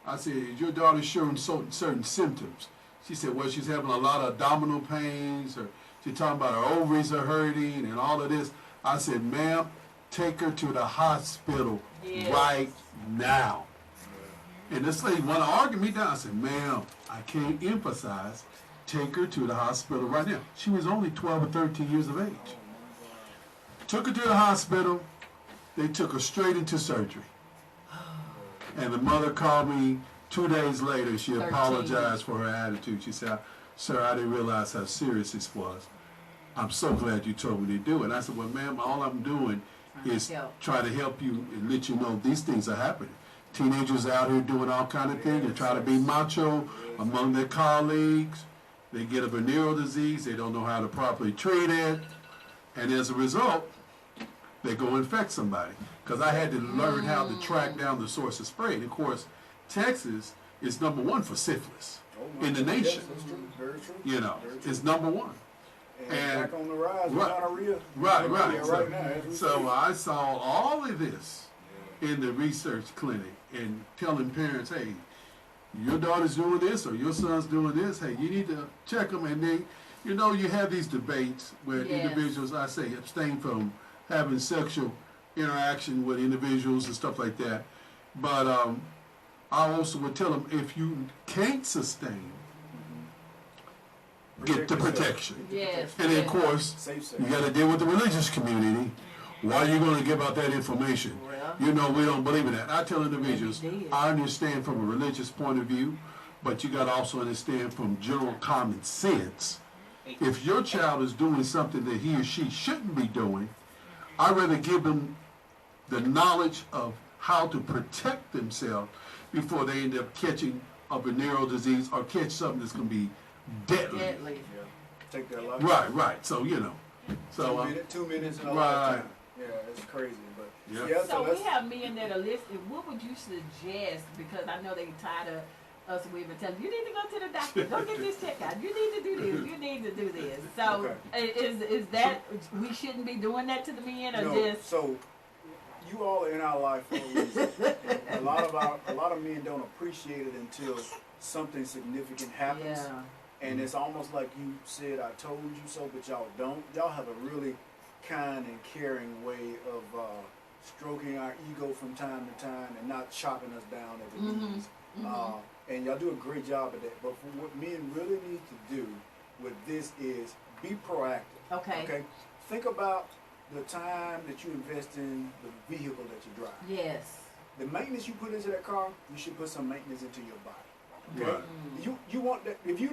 I said, "Is your daughter showing certain symptoms?" She said, "Well, she's having a lot of abdominal pains, or she's talking about her ovaries are hurting and all of this." I said, "Ma'am, take her to the hospital Yes. right now." And this lady wanted to argue me down. I said, "Ma'am, I can't emphasize, take her to the hospital right now." She was only 12 or 13 years of age. Took her to the hospital. They took her straight into surgery. And the mother called me 2 days later. She 13. apologized for her attitude. She said, "Sir, I didn't realize how serious this was. I'm so glad you told me to do it." I said, "Well, ma'am, all I'm doing is help. try to help you and let you know these things are happening. Teenagers out here doing all kind of things. They try to be macho among their colleagues. They get a venereal disease. They don't know how to properly treat it. And as a result, they go infect somebody." Because I had to learn how to track down the source of spread. And of course, Texas is #1 for syphilis Oh, my in the God. nation. Yes, that's true. Very true. You know, Very true. it's #1. And and- back on the rise with Right. gonorrhea. Right, Yeah, right. right So, now, as we so speak. I saw all of this in the research clinic and telling parents, "Hey, your daughter's doing this or your son's doing this. Hey, you need to check them." And they, you know, you have these debates where Yes. individuals, I say, abstain from having sexual interaction with individuals and stuff like that. But I also would tell them, if you can't sustain, get the Protect yourself. protection. Yes. And then, yes. of course, Safe sex. you got to deal with the religious community. Why are you going to give out that information? Well, You know, we don't believe in that. I tell individuals, Maybe did. I understand from a religious point of view, but you got to also understand from general common sense. If your child is doing something that he or she shouldn't be doing, I'd rather give them the knowledge of how to protect themselves before they end up catching a venereal disease or catch something that's going to be deadly. deadly. Yeah. Take their life. Right, right. So, you know. So, 2 minutes in a right. lifetime. Yeah, it's crazy, but Yeah. yeah. So let's, we have men that are listening. What would you suggest? Because I know they're tired of us women telling you need to go to the doctor, go get this checked out. You need to do this. You need to do this. So is that we shouldn't be doing that to the men, or no, just so you all are in our life for a reason. And a lot of men don't appreciate it until something significant happens. yeah? And it's almost like you said, "I told you so," but y'all don't. Y'all have a really kind and caring way of stroking our ego from time to time and not chopping us down at the knees. And y'all do a great job at that. But for what men really need to do with this is be proactive. Okay. Okay. Think about the time that you invest in the vehicle that you drive. Yes. The maintenance you put into that car, you should put some maintenance into your body. Okay? Right. You want that. If you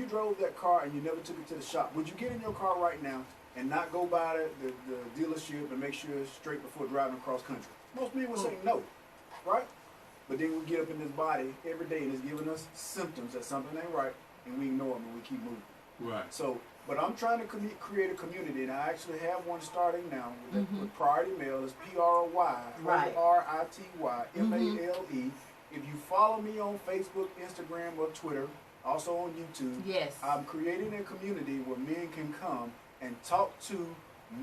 drove that car and you never took it to the shop, would you get in your car right now and not go by the dealership and make sure it's straight before driving across country? Most men would say no, right? But then we get up in this body every day and it's giving us symptoms that something ain't right, and we ignore them and we keep moving. Right. So, but I'm trying to create a community, and I actually have one starting now with Priority Mail. It's PROY, Right. RITY, If you follow me on Facebook, Instagram, or Twitter, also on YouTube, Yes. I'm creating a community where men can come and talk to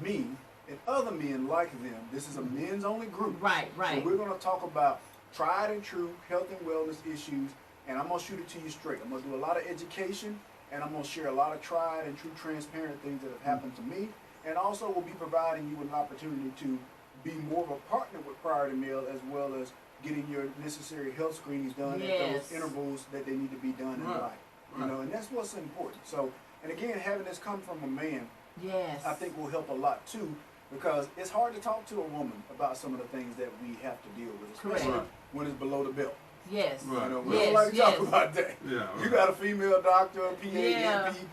me and other men like them. This is a men's only group. Right. Right. So we're going to talk about tried and true health and wellness issues, and I'm going to shoot it to you straight. I'm going to do a lot of education, and I'm going to share a lot of tried and true transparent things that have happened to me, and also will be providing you with an opportunity to be more of a partner with Priority Mail, as well as getting your necessary health screenings done at Yes. those intervals that they need to be done in Right. life. You know, and that's what's important. So, and again, having this come from a man, Yes. I think will help a lot too, because it's hard to talk to a woman about some of the things that we have to deal with, especially Correct. when it's below the belt. Yes. Right. You know, we Yes, don't like to yes. talk about that. Yeah. You got a female doctor, a PA, Yeah. NP,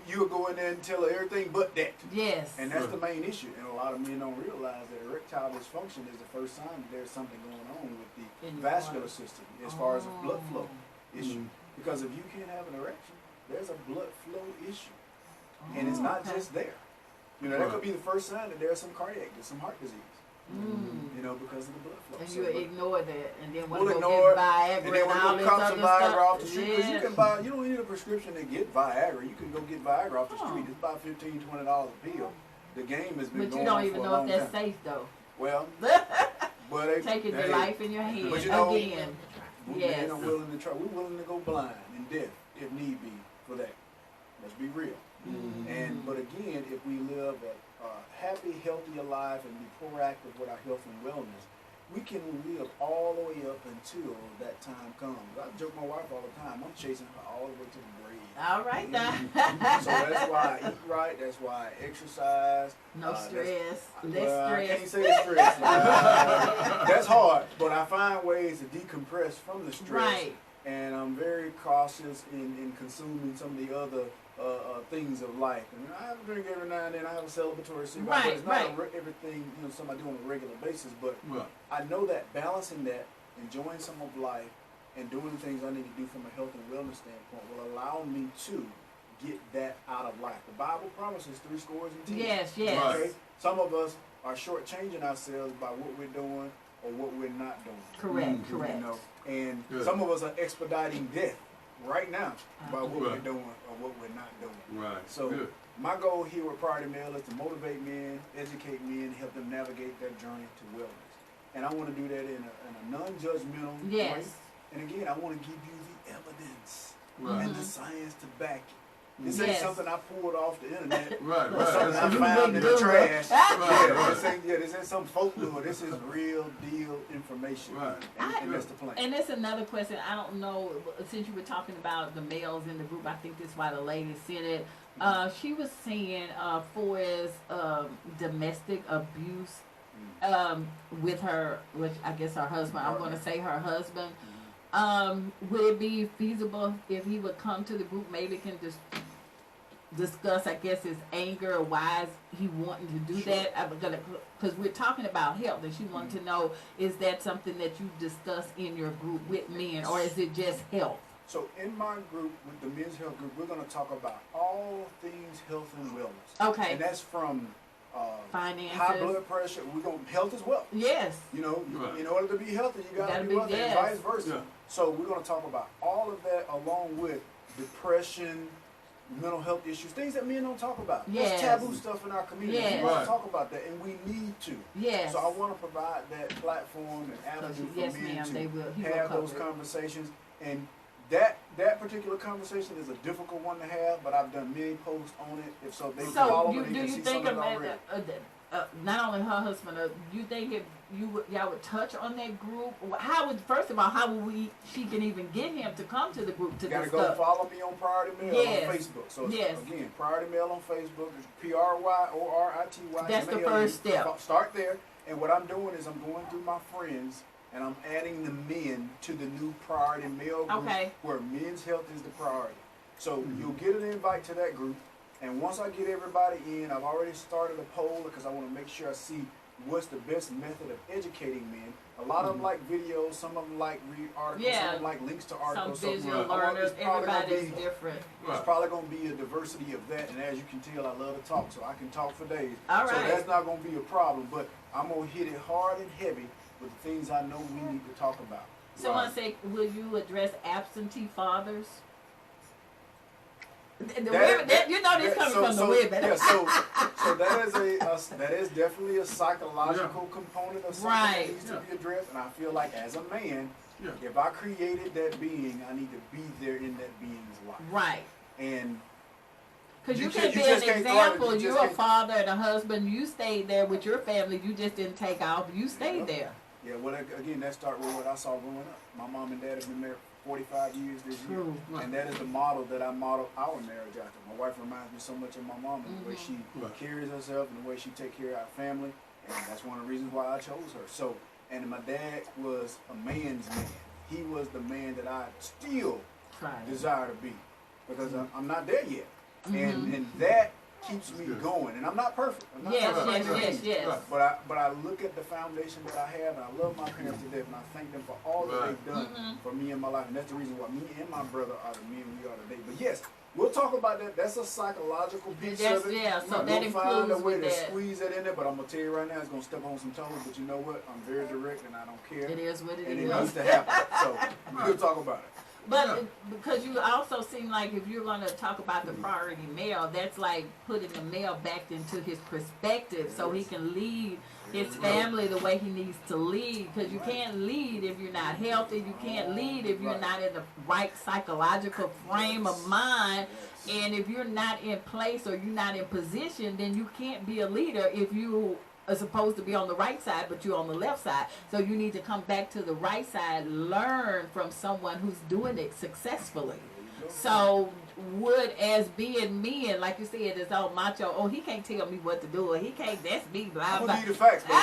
you'll go in there and tell her everything but that. Yes. And that's Right. the main issue. And a lot of men don't realize that erectile dysfunction is the first sign that there's something going on with the In the vascular body. system as far as a blood flow issue. Mhm. Because if you can't have an erection, there's a blood flow issue. And it's not Okay. just there. You know, that could be the first sign that there's some some heart disease. Mm. You know, because of the blood flow. And So, you but ignore that, and then we'll we'll ignore it, get Viagra and then and all we'll this go cop other some Viagra stuff. off the street. Because you can buy, you don't need a prescription to get Viagra. You can go get Viagra off the Oh. street. It's about $15, $20 a pill. The game has been But going you don't on even for a know if long that's time. safe though. Well, but they, Taking your hey, life in your hand But you know- again. we Yes. men are willing to try. We're willing to go blind and deaf if need be for that. Let's be real. And but again, if we live a happy, healthy life and be proactive with our health and wellness, we can live all the way up until that time comes. I joke my wife all the time. I'm chasing her all the way to the grave. All right now. So that's why I eat right. That's why I exercise. No stress. Less Well, I stress. can't say stress. That's hard, but I find ways to decompress from the stress. Right. And I'm very cautious in consuming some of the other things of life. And I have a drink every now and then. I have a celebratory cigar, but it's not everything something I do on a regular basis. But I know that balancing that, enjoying some of life, and doing the things I need to do from a health and wellness standpoint will allow me to get that out of life. The Bible promises 10. Yes, yes. Okay? Some of us are shortchanging ourselves by what we're doing or what we're not doing. Correct, correct. You know, and Good. some of us are expediting death right now by what we're Right. doing or what we're not doing. Right. So Good. my goal here with Priority Mail is to motivate men, educate men, help them navigate their journey to wellness. And I want to do that in a non-judgmental way. Yes. And again, I want to give you the evidence Right. and the science to back it. This ain't Yes. something I pulled off the internet. Right. Or something I Right. found in the trash. Right, Yeah, right. this ain't some folklore. This is real deal information. Right. And that's the plan. And that's another question. I don't know, since you were talking about the males in the group, I think that's why the lady sent it. She was saying for as domestic abuse with her, which I guess her husband, I'm going to say her husband, would it be feasible if he would come to the group, maybe can just discuss, I guess, his anger or why is he wanting to do Sure. that? Because we're talking about health, and she wanted to know, is that something that you discuss in your group with men, or is it just health? So in my group, with the men's health group, we're going to talk about all things health and wellness. Okay. And that's from Finances. high blood pressure. We're going to health as well. Yes. You know, Right. in order to be healthy, you got Gotta to be- be wealthy, yes. and vice versa. Yeah. So we're going to talk about all of that along with depression, mental health issues, things that men don't talk about. Yes. There's taboo stuff in our community. Yes. We don't Right. talk about that, and we need to. Yes. So I want to provide that platform and avenue for Yes, men ma'am, to they will. He will have cover those it. conversations. And that particular conversation is a difficult one to have, but I've done many posts on it. If so, they can So follow you, me. do They you can see think some of it about already. not only her husband, you think if y'all would touch on that group, how would, first of all, how would she can even get him to come to the group to You gotta discuss? go follow me on Priority Mail Yes. on Facebook. So it's, Yes. again, Priority Mail on Facebook is PRYORITY. That's the MAIL. first step. Start there. And what I'm doing is I'm going through my friends and I'm adding the men to the new Priority Mail group Okay. where men's health is the priority. So you'll get an invite to that group. And once I get everybody in, I've already started a poll because I want to make sure I see what's the best method of educating men. A lot of them like videos, some of them like read articles, Yeah. some of them like links to Some articles. So visual I want- learners, it's probably gonna everybody's be- different. There's Right. probably going to be a diversity of that, and as you can tell, I love to talk, so I can talk for days. All So right. that's not going to be a problem, but I'm going to hit it hard and heavy with the things I know we need to talk about. Someone Right. say, will you address absentee fathers? The That- women, that- you know this yeah, coming so- from so- the women. Yeah, so that is definitely a psychological component of something Right. that needs to be addressed, and I feel like as a man, Yeah. if I created that being, I need to be there in that being's life. Right. And Because you You can can't- be you an just can't argue, example. you just You're a can't- father and a husband. You stayed there with your family. You just didn't take off. You stayed there. yeah, well, again, that started with what I saw growing up. My mom and dad have been married 45 years this year. True. And that is the model that I model our marriage after. My wife reminds me so much of my mom and the way she Right. carries herself and the way she takes care of our family. And that's one of the reasons why I chose her. So, and my dad was a man's man. He was the man that I still Right. desire to be because I'm not there yet. Mhm. And that keeps me Good. going. And I'm not perfect. I'm not Yes, perfect. yes. But I look at the foundation that I have, and I love my parents to death, and I thank them for all that they've done for me in my life. And that's the reason why me and my brother are the men we are today. But yes, we'll talk about that. That's a psychological piece of it. Yeah, so we'll that find a includes way with to that. squeeze that in there. But I'm gonna tell you right now, it's gonna step on some toes. But you know what? I'm very direct, and I don't care. It is what it and is. it needs to happen. So we'll talk about it. But because you also seem like if you're going to talk about the priority male, that's like putting the male back into his perspective so he can lead his family the way he needs to lead. Because you can't lead if you're not healthy. You can't lead if you're not in the right psychological frame of mind. And if you're not in place or you're not in position, then you can't be a leader if you are supposed to be on the right side, but you're on the left side. So you need to come back to the right side, learn from someone who's doing it successfully. So would as being men, like you said, it's all macho. Oh, he can't tell me what to do, or he can't. That's me. Blah I'm blah. gonna give you the facts, baby.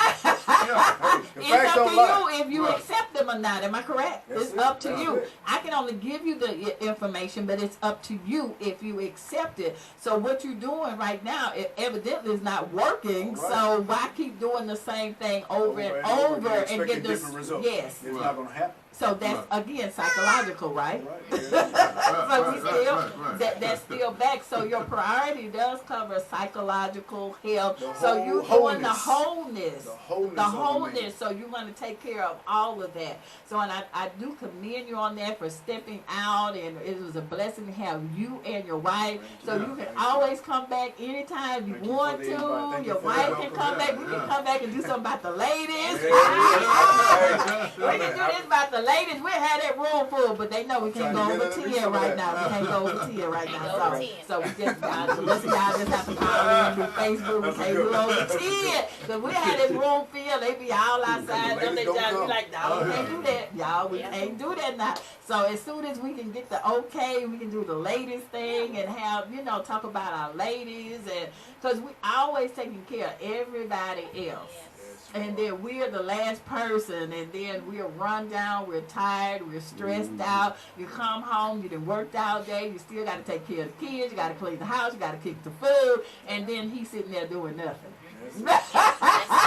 The It's facts up don't to lie. you if you accept them or not. Am I correct? That's It's it. up to That's you. it. I can only give you the information, but it's up to you if you accept it. So what you're doing right now, it evidently is not working. Right. So why keep doing the same thing over and over and expecting get this? different results. Yes. It's not gonna happen. So that's again psychological, right? Right. So we still right. that's still back. So your priority does cover psychological health. The So you're doing the wholeness. wholeness. The wholeness. The of the man. wholeness, so you want to take care of all of that. So, and I do commend you on that for stepping out, and it was a blessing to have you and your wife. So you can always come back anytime you Thank you want for the invite. Thank to. you Your for wife the can welcome. come back. We can come back and do something about the ladies. Yeah, We can do this about the ladies. We had that room full, but they know we can't go Trying to over get 10 some of right that. now. We can't go over 10 right Can't now. go over 10. So we just y'all just have to call in through Facebook. We That's can't good. do over 10. Cause we had that room filled. They be all outside. The Them they ladies try to don't be like, no, we can't do that. Y'all, we Yeah. can't do that now. So as soon as we can get the okay, we can do the ladies thing and have, talk about our ladies. And because we always taking care of everybody else. Yes. And then we're the last person, and then we're run down, we're tired, we're stressed out. You come home, you done worked all day, you still got to take care of the kids, you got to clean the house, you got to cook the food, and then he's sitting there doing nothing. That's it.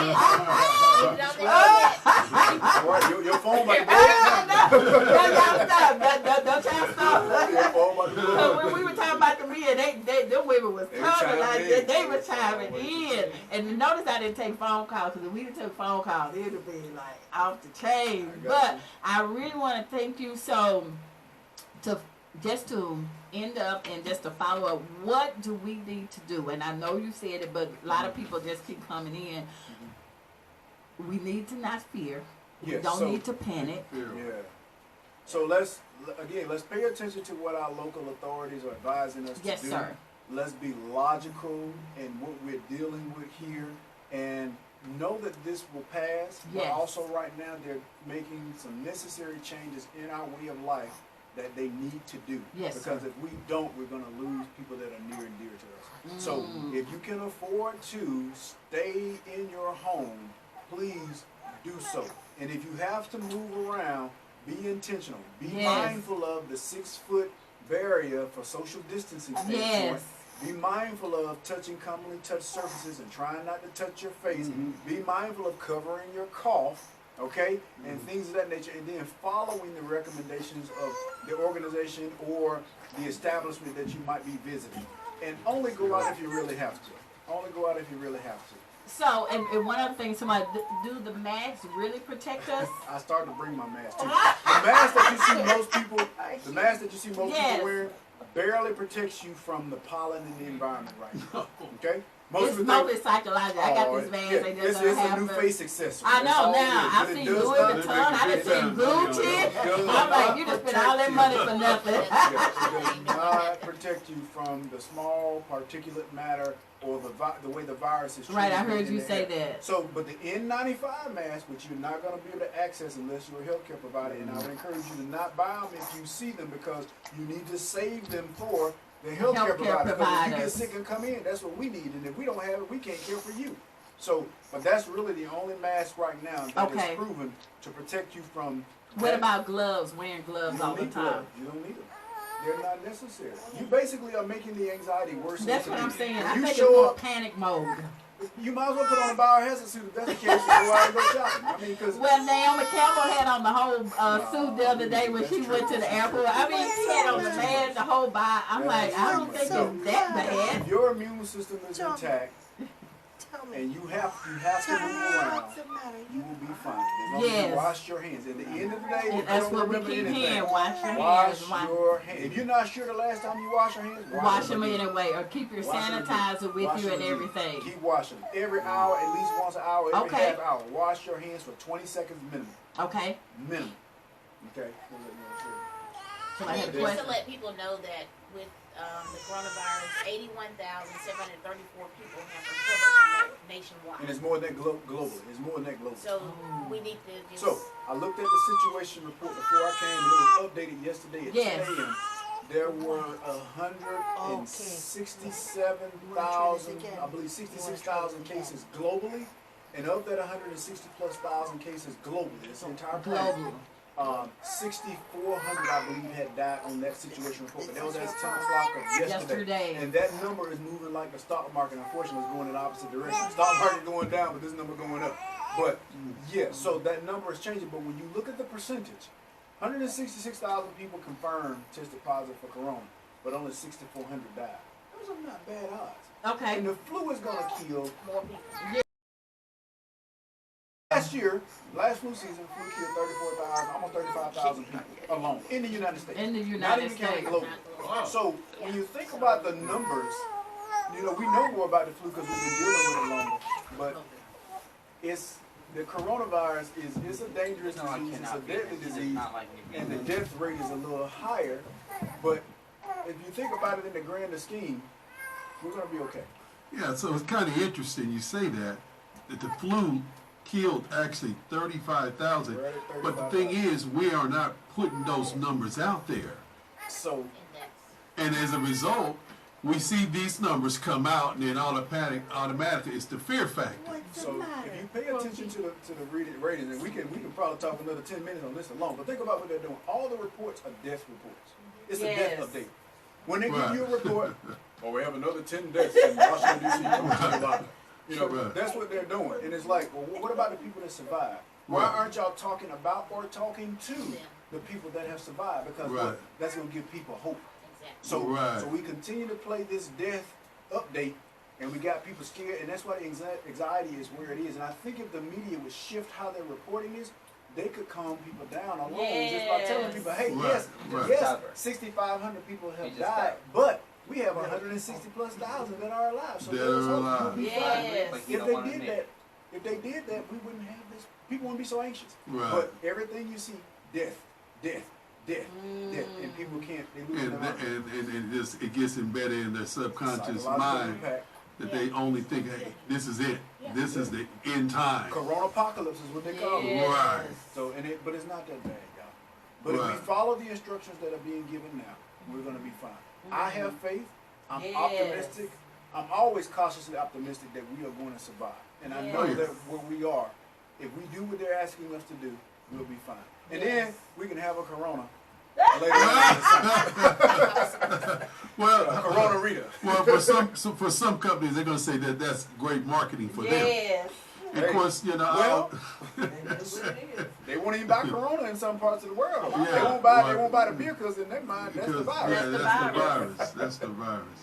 Leave it on there. Boy, your phone might be Y'all stop. Don't y'all stop. Your phone might be So when we were talking about the men, them women was They were coming chiming like in. that. They were chiming in. And notice I didn't take phone calls, because if we didn't take phone calls, it would be like off the chain. I got But you. I really want to thank you. So to end up and just to follow up, what do we need to do? And I know you said it, but a lot of people just keep coming in. We need to not fear. We Yes, don't so- need to panic. Yeah. So let's pay attention to what our local authorities are advising us Yes, to do. sir. Let's be logical in what we're dealing with here, and know that this will pass. But Yes. also right now they're making some necessary changes in our way of life that they need to do. Yes, Because sir. if we don't, we're going to lose people that are near and dear to us. So Mm. if you can afford to stay in your home, please do so. And if you have to move around, be intentional. Be Yes. mindful of the 6-foot barrier for social distancing standpoint. Yes. Be mindful of touching commonly touched surfaces and trying not to touch your face. Mhm. Be mindful of covering your cough, okay, and things of that nature. And then following the recommendations of the organization or the establishment that you might be visiting. And only go out if you really have to. Only go out if you really have to. So, and one other thing, somebody, do the masks really protect us? I started to bring my mask too. The mask that you see most people, the mask that you see most Yes. people wearing, barely protects you from the pollen in the environment right now. Okay? It's people mostly think, psychological. I got oh, this mask. yeah, They it's just a don't have new to- face accessory. I That's know all it now. is. I've But it seen does Louis not- Vuitton. I done seen Gucci. does I'm like, you just spent all that money for nothing. It does not protect you from the small particulate matter or the way the virus is Right, I transmitted heard in you the say air. that. So, but the N95 mask, which you're not going to be able to access unless you're a healthcare provider, and I would encourage you to not buy them if you see them, because you need to save them for the healthcare providers. Because if you get providers. sick and come in, that's what we need, and if we don't have it, we can't care for you. So, but that's really the only mask right now that Okay. is proven to protect you from. What about gloves? Wearing You gloves don't all the need time. gloves. You don't need them. They're not necessary. You basically are making the anxiety worse. That's what I'm saying. I You think it's show more up, panic mode. you might as well put on a biohazard suit if that's the case and go out and go shopping. I mean, because Well, Naomi Campbell had on the whole suit the other day when she went to the airport. I mean, she had on the man, the whole body. I'm like, I don't think it's that bad. if your immune system is Tell me. intact Tell me. and you have to move around, What's the matter? you will be fine. As long as Yes. you wash your hands. At the end of the day, And if that's you don't what we remember keep anything, hearing. Wash your wash hands. your hands. If you're not sure the last time you wash your hands, Wash them again. anyway, or keep your Wash 'em again. sanitizer with Wash you 'em and again. everything. Keep washing them. Every hour, at least once an hour, every Okay. half hour. Wash your hands for 20 seconds minimum. Okay. Minimum. Okay? Somebody had a Just to question. let people know that with the coronavirus, 81,734 people have recovered from that nationwide. And it's more than that globally. It's more than that globally. So we need to just. So, I looked at the situation report before I came, and it was updated yesterday at Yes. 10 a.m. There were 167,000, I believe 66,000 cases globally, and of that 160 plus thousand cases globally, it's the entire planet. Globally. 6,400, I believe, had died on that situation report, but that was as 10 o'clock of Yesterday. And that number is moving like the stock market. Unfortunately, it's going in the opposite direction. Stock market going down, but this number going up. But yeah, so that number is changing. But when you look at the percentage, 166,000 people confirmed tested positive for corona, but only 6,400 died. Those are not bad odds. Okay. And the flu is going to kill. More people. Last year, last flu season, flu killed 34,000, almost 35,000 people alone in the United States. In the Not United even counting States. globally. So when you think about the numbers, you know, we know more about the flu because we've been dealing with it longer. But it's the coronavirus it's a dangerous disease, it's a deadly disease, and the death rate is a little higher. But if you think about it in the grander scheme, we're gonna be okay. Yeah, so it's kind of interesting you say that the flu killed actually 35,000, We're at but the thing is, we are not putting those numbers out there. So And as a result, we see these numbers come out, and then automatically it's the fear factor. What's the So matter? if you pay attention to the ratings, and we can probably talk another 10 minutes on this alone, but think about what they're doing. All the reports are death reports. It's a death Yes. update. When they Right. give you a report, oh, we have another 10 deaths in Washington, D.C. You know, Right. that's what they're doing. And it's like, well, what about the people that survive? Why Right. aren't y'all talking about or talking to the people that have survived? Because Right. look, that's going to give people hope. Exactly. So, Right. so we continue to play this death update, and we got people scared, and that's why the anxiety is where it is. And I think if the media would shift how they're reporting this, they could calm people down alone just by telling Yes. people, hey, Right, right. yes, 6,500 people have died, but we have 160 plus thousand that are alive. So That there's are hope. alive. You'll be Yes. fine. Like If you don't they wanna did admit. that, we wouldn't have this. People wouldn't be so anxious. Right. But everything you see, death, death, death, death, and people can't. They lose And, their mind. it gets embedded in their subconscious Psychological mind impact. that they only think, hey, this is it. This is the end time. Corona apocalypse is what they call it. Yes. Right. So, but it's not that bad, y'all. But if Right. we follow the instructions that are being given now, we're gonna be fine. I have faith. I'm Yes. optimistic. I'm always cautiously optimistic that we are going to survive. And I know Yes. that where we are, if we do what they're asking us to do, we'll be fine. And then we can have a corona later on in the summer. Well, Corona Rita. well, for some companies, they're going to say that that's great marketing for them. Yes. And of course, you know, Well, they won't even buy Corona in some parts of the world. Yeah, They won't buy right. the beer because in their mind that's the because virus. yeah, That's the that's the virus. virus. That's the virus.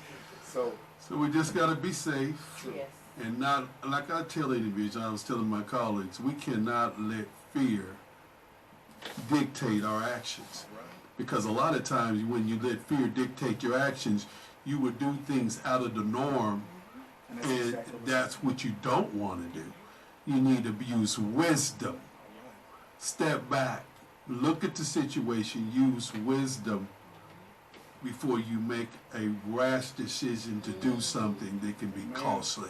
So So we just got to be safe Yes. and not, like I tell individuals, I was telling my colleagues, we cannot let fear dictate our actions. Because a lot of times when you let fear dictate your actions, you would do things out of the norm, and that's and exactly what that's what you don't want to do. You need to use wisdom. Step back, look at the situation, use wisdom before you make a rash decision to do something that can be costly.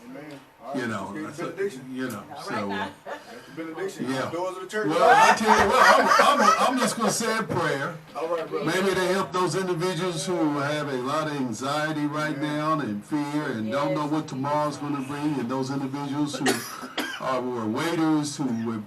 Amen. All right, You know, let's so, get the benediction. you know. All So, right now. That's the benediction. Yeah. Doors of the church. well, I tell you what, I'm just gonna say a prayer. All right, brother. Maybe to help those individuals who have a lot of anxiety right now and fear and don't know what tomorrow's going to bring, and those individuals who were waiters who were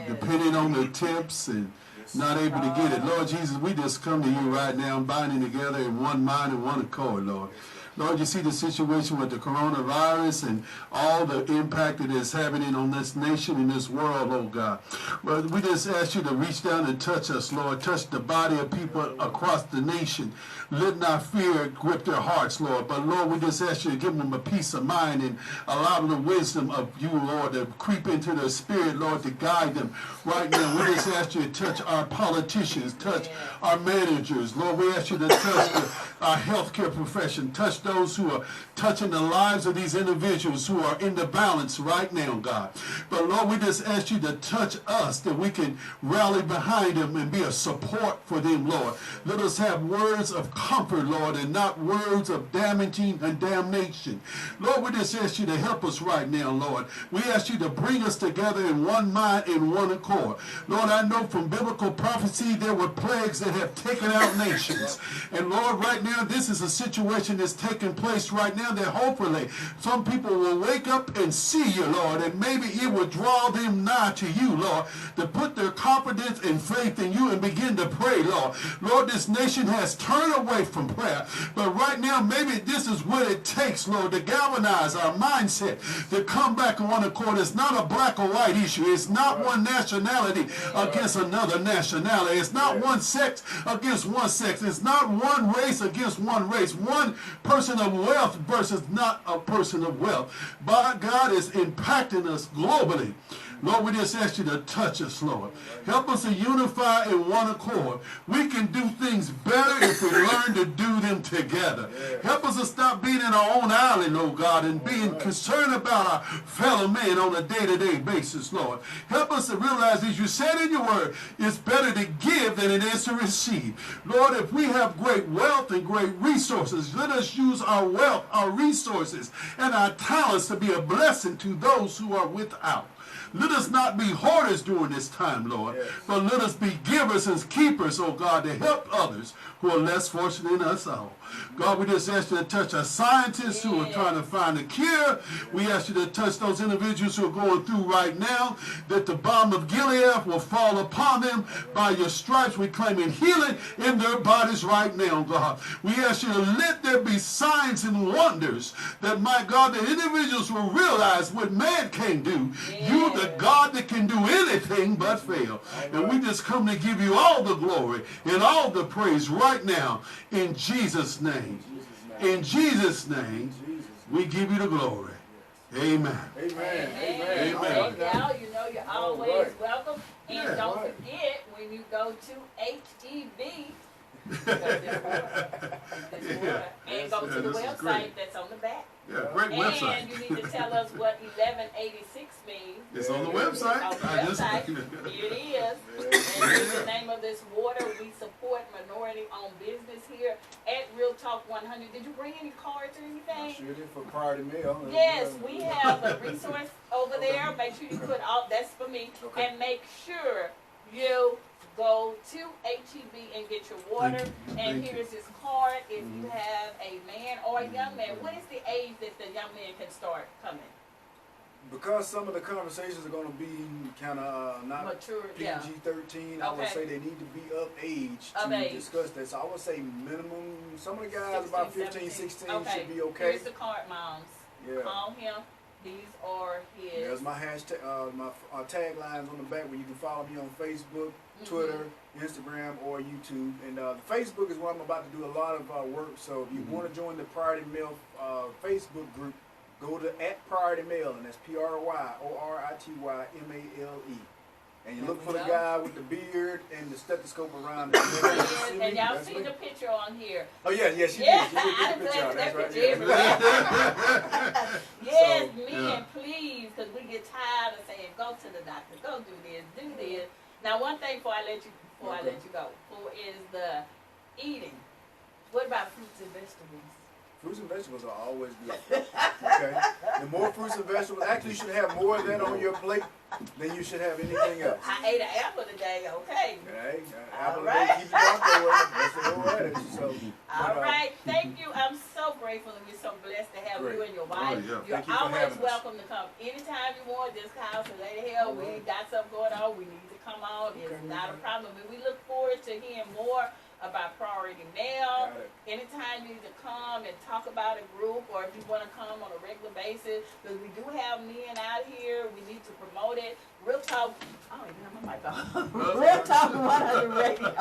depending on their tips and not able to get it. Lord Jesus, we just come to you right now, binding together in one mind and one accord, Lord. Lord, you see the situation with the coronavirus and all the impact it is having on this nation and this world, oh God. But we just ask you to reach down and touch us, Lord. Touch the body of people across the nation. Let not fear grip their hearts, Lord. But Lord, we just ask you to give them a peace of mind and allow them the wisdom of you, Lord, to creep into their spirit, Lord, to guide them. Right now, we just ask you to touch our politicians, touch our managers. Lord, we ask you to touch our healthcare profession, touch those who are touching the lives of these individuals who are in the balance right now, God. But Lord, we just ask you to touch us that we can rally behind them and be a support for them, Lord. Let us have words of comfort, Lord, and not words of damaging and damnation. Lord, we just ask you to help us right now, Lord. We ask you to bring us together in one mind and one accord. Lord, I know from biblical prophecy there were plagues that have taken out nations. And Lord, right now, this is a situation that's taking place right now that hopefully some people will wake up and see you, Lord, and maybe it will draw them nigh to you, Lord, to put their confidence and faith in you and begin to pray, Lord. Lord, this nation has turned away from prayer, but right now maybe this is what it takes, Lord, to galvanize our mindset, to come back on one accord. It's not a black or white issue. It's not one nationality against another nationality. It's not one sex against one sex. It's not one race against one race. One person of wealth versus not a person of wealth. But God is impacting us globally. Lord, we just ask you to touch us, Lord. Help us to unify in one accord. We can do things better if we learn to do them together. Help us to stop being in our own island, oh God, and being concerned about our fellow men on a day-to-day basis, Lord. Help us to realize, as you said in your word, it's better to give than it is to receive. Lord, if we have great wealth and great resources, let us use our wealth, our resources, and our talents to be a blessing to those who are without. Let us not be hoarders during this time, Lord, but let us be givers and keepers, oh God, to help others who are less fortunate than us all. God, we just ask you to touch our scientists who are trying to find a cure. We ask you to touch those individuals who are going through right now, that the balm of Gilead will fall upon them. By your stripes, we claim healing in their bodies right now, God. We ask you to let there be signs and wonders that, my God, the individuals will realize what man can't do. You, the God that can do anything but fail. And we just come to give you all the glory and all the praise right now in Jesus' name. In Jesus' name, we give you the glory. Amen. Amen. Amen. Amen. Y'all, you know you're always welcome. And don't forget, when you go to HEB, and go to the website that's on the back. Yeah, great website. And you need to tell us what 1186 means. It's on the website. On the website. Here it is. And here's the name of this water. We support minority-owned business here at Real Talk 100. Did you bring any cards or anything? Sure did for Priority Mail. Yes, we have a resource over there. Make sure you put all, that's for me. Okay. And make sure you go to HEB and get your water. And here's this card. If you have a man or a young man, what is the age that the young man can start coming? Because some of the conversations are going to be kind of not Mature, yeah. PG-13, I would Okay. say they need to be of age Of to age. discuss that. So I would say minimum, some of the guys about 15, 16 should be okay. Here's the card, moms. Yeah. Call him. These are his. There's my hashtag, my taglines on the back where you can follow me on Facebook, Twitter, Instagram, or YouTube. And Facebook is where I'm about to do a lot of work. So if you want to join the Priority Mail Facebook group, go to @PriorityMail, and that's PRYORITYMALE. And you look for the guy with the beard and the stethoscope around his neck. And y'all That's see me. the picture on here. Oh yeah, she did. She Yeah, did put I the picture on. That's that right. picture Yeah. everywhere. Yes, So, men, please, because we get tired of saying, go to the doctor, go do this. Now, one thing before I let you go, is the eating. What about fruits and vegetables? Fruits and vegetables are always good. Okay? The more fruits and vegetables, actually you should have more of that on your plate than you should have anything else. I ate an apple today, okay. Okay? Apple All right. keep the doctor away. That's the whole adage. So, All right, thank you. I'm so grateful and we're so blessed to have you Great. and your wife. Oh, yeah. You're Thank you for always having us. welcome to come anytime you want. Just call to Lady Hale. We got something going on. We need to come on. It's Okay. not a problem. And we look forward to hearing more about Priority Mail. Got it. Anytime you need to come and talk about a group, or if you want to come on a regular basis, because we do have men out here, we need to promote it. Real Talk, I don't even have my mic on. Real Talk 100 Radio.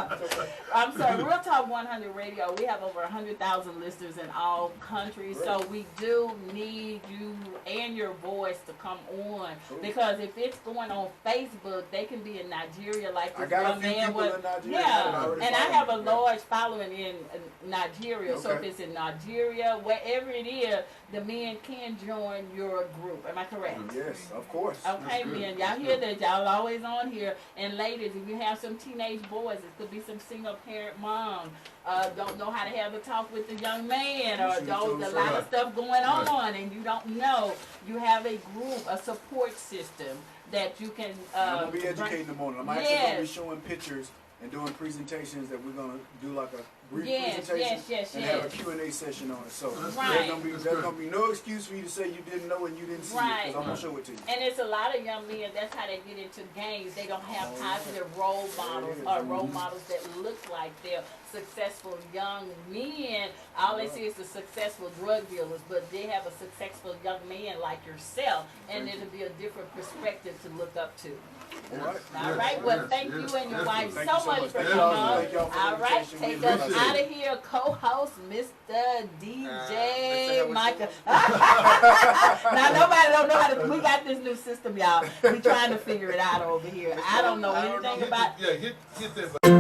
I'm sorry, Real Talk 100 Radio. We have over 100,000 listeners in all countries, so we do need you and your voice to come on. Because if it's going on Facebook, they can be in Nigeria like I this got a young few man people was. in Nigeria. Yeah, that already and I follow have a me. large following in Nigeria. So if Okay. it's in Nigeria, wherever it is, the men can join your group. Am I correct? Yes, of course. Okay, That's good. men, y'all hear that? Y'all always on here. And ladies, if you have some teenage boys, it could be some single parent mom, don't know how to have a talk with the young man, or Shoot don't, a those lot right. of stuff going Right. on, and you don't know. You have a group, a support system that you can. I'm gonna be educating them on it. I'm actually gonna be Yes. showing pictures and doing presentations that we're gonna do like a brief Yes, presentation yes, and yes. have a Q&A session on it. So Right. there's gonna be no excuse for you to say you didn't know and you didn't see it, Right. because I'm gonna show it to you. And it's a lot of young men, that's how they get into gangs. They don't have positive role models is. or role models that look like they're successful young men. All they see is the successful drug dealers, but they have a successful young man like yourself, and it'll be a different perspective to look up to. All right. All right, well, yes, thank yes, you and your yes. wife Thank so you so much much. for Thank coming y'all. on. Thank y'all for the All right, invitation. We take us appreciate out it. of here, co-host Mr. DJ Mr. Micah. Now nobody don't know how to. We got this new system, y'all. We trying to figure it out over here. I don't know anything about. Yeah, hit that.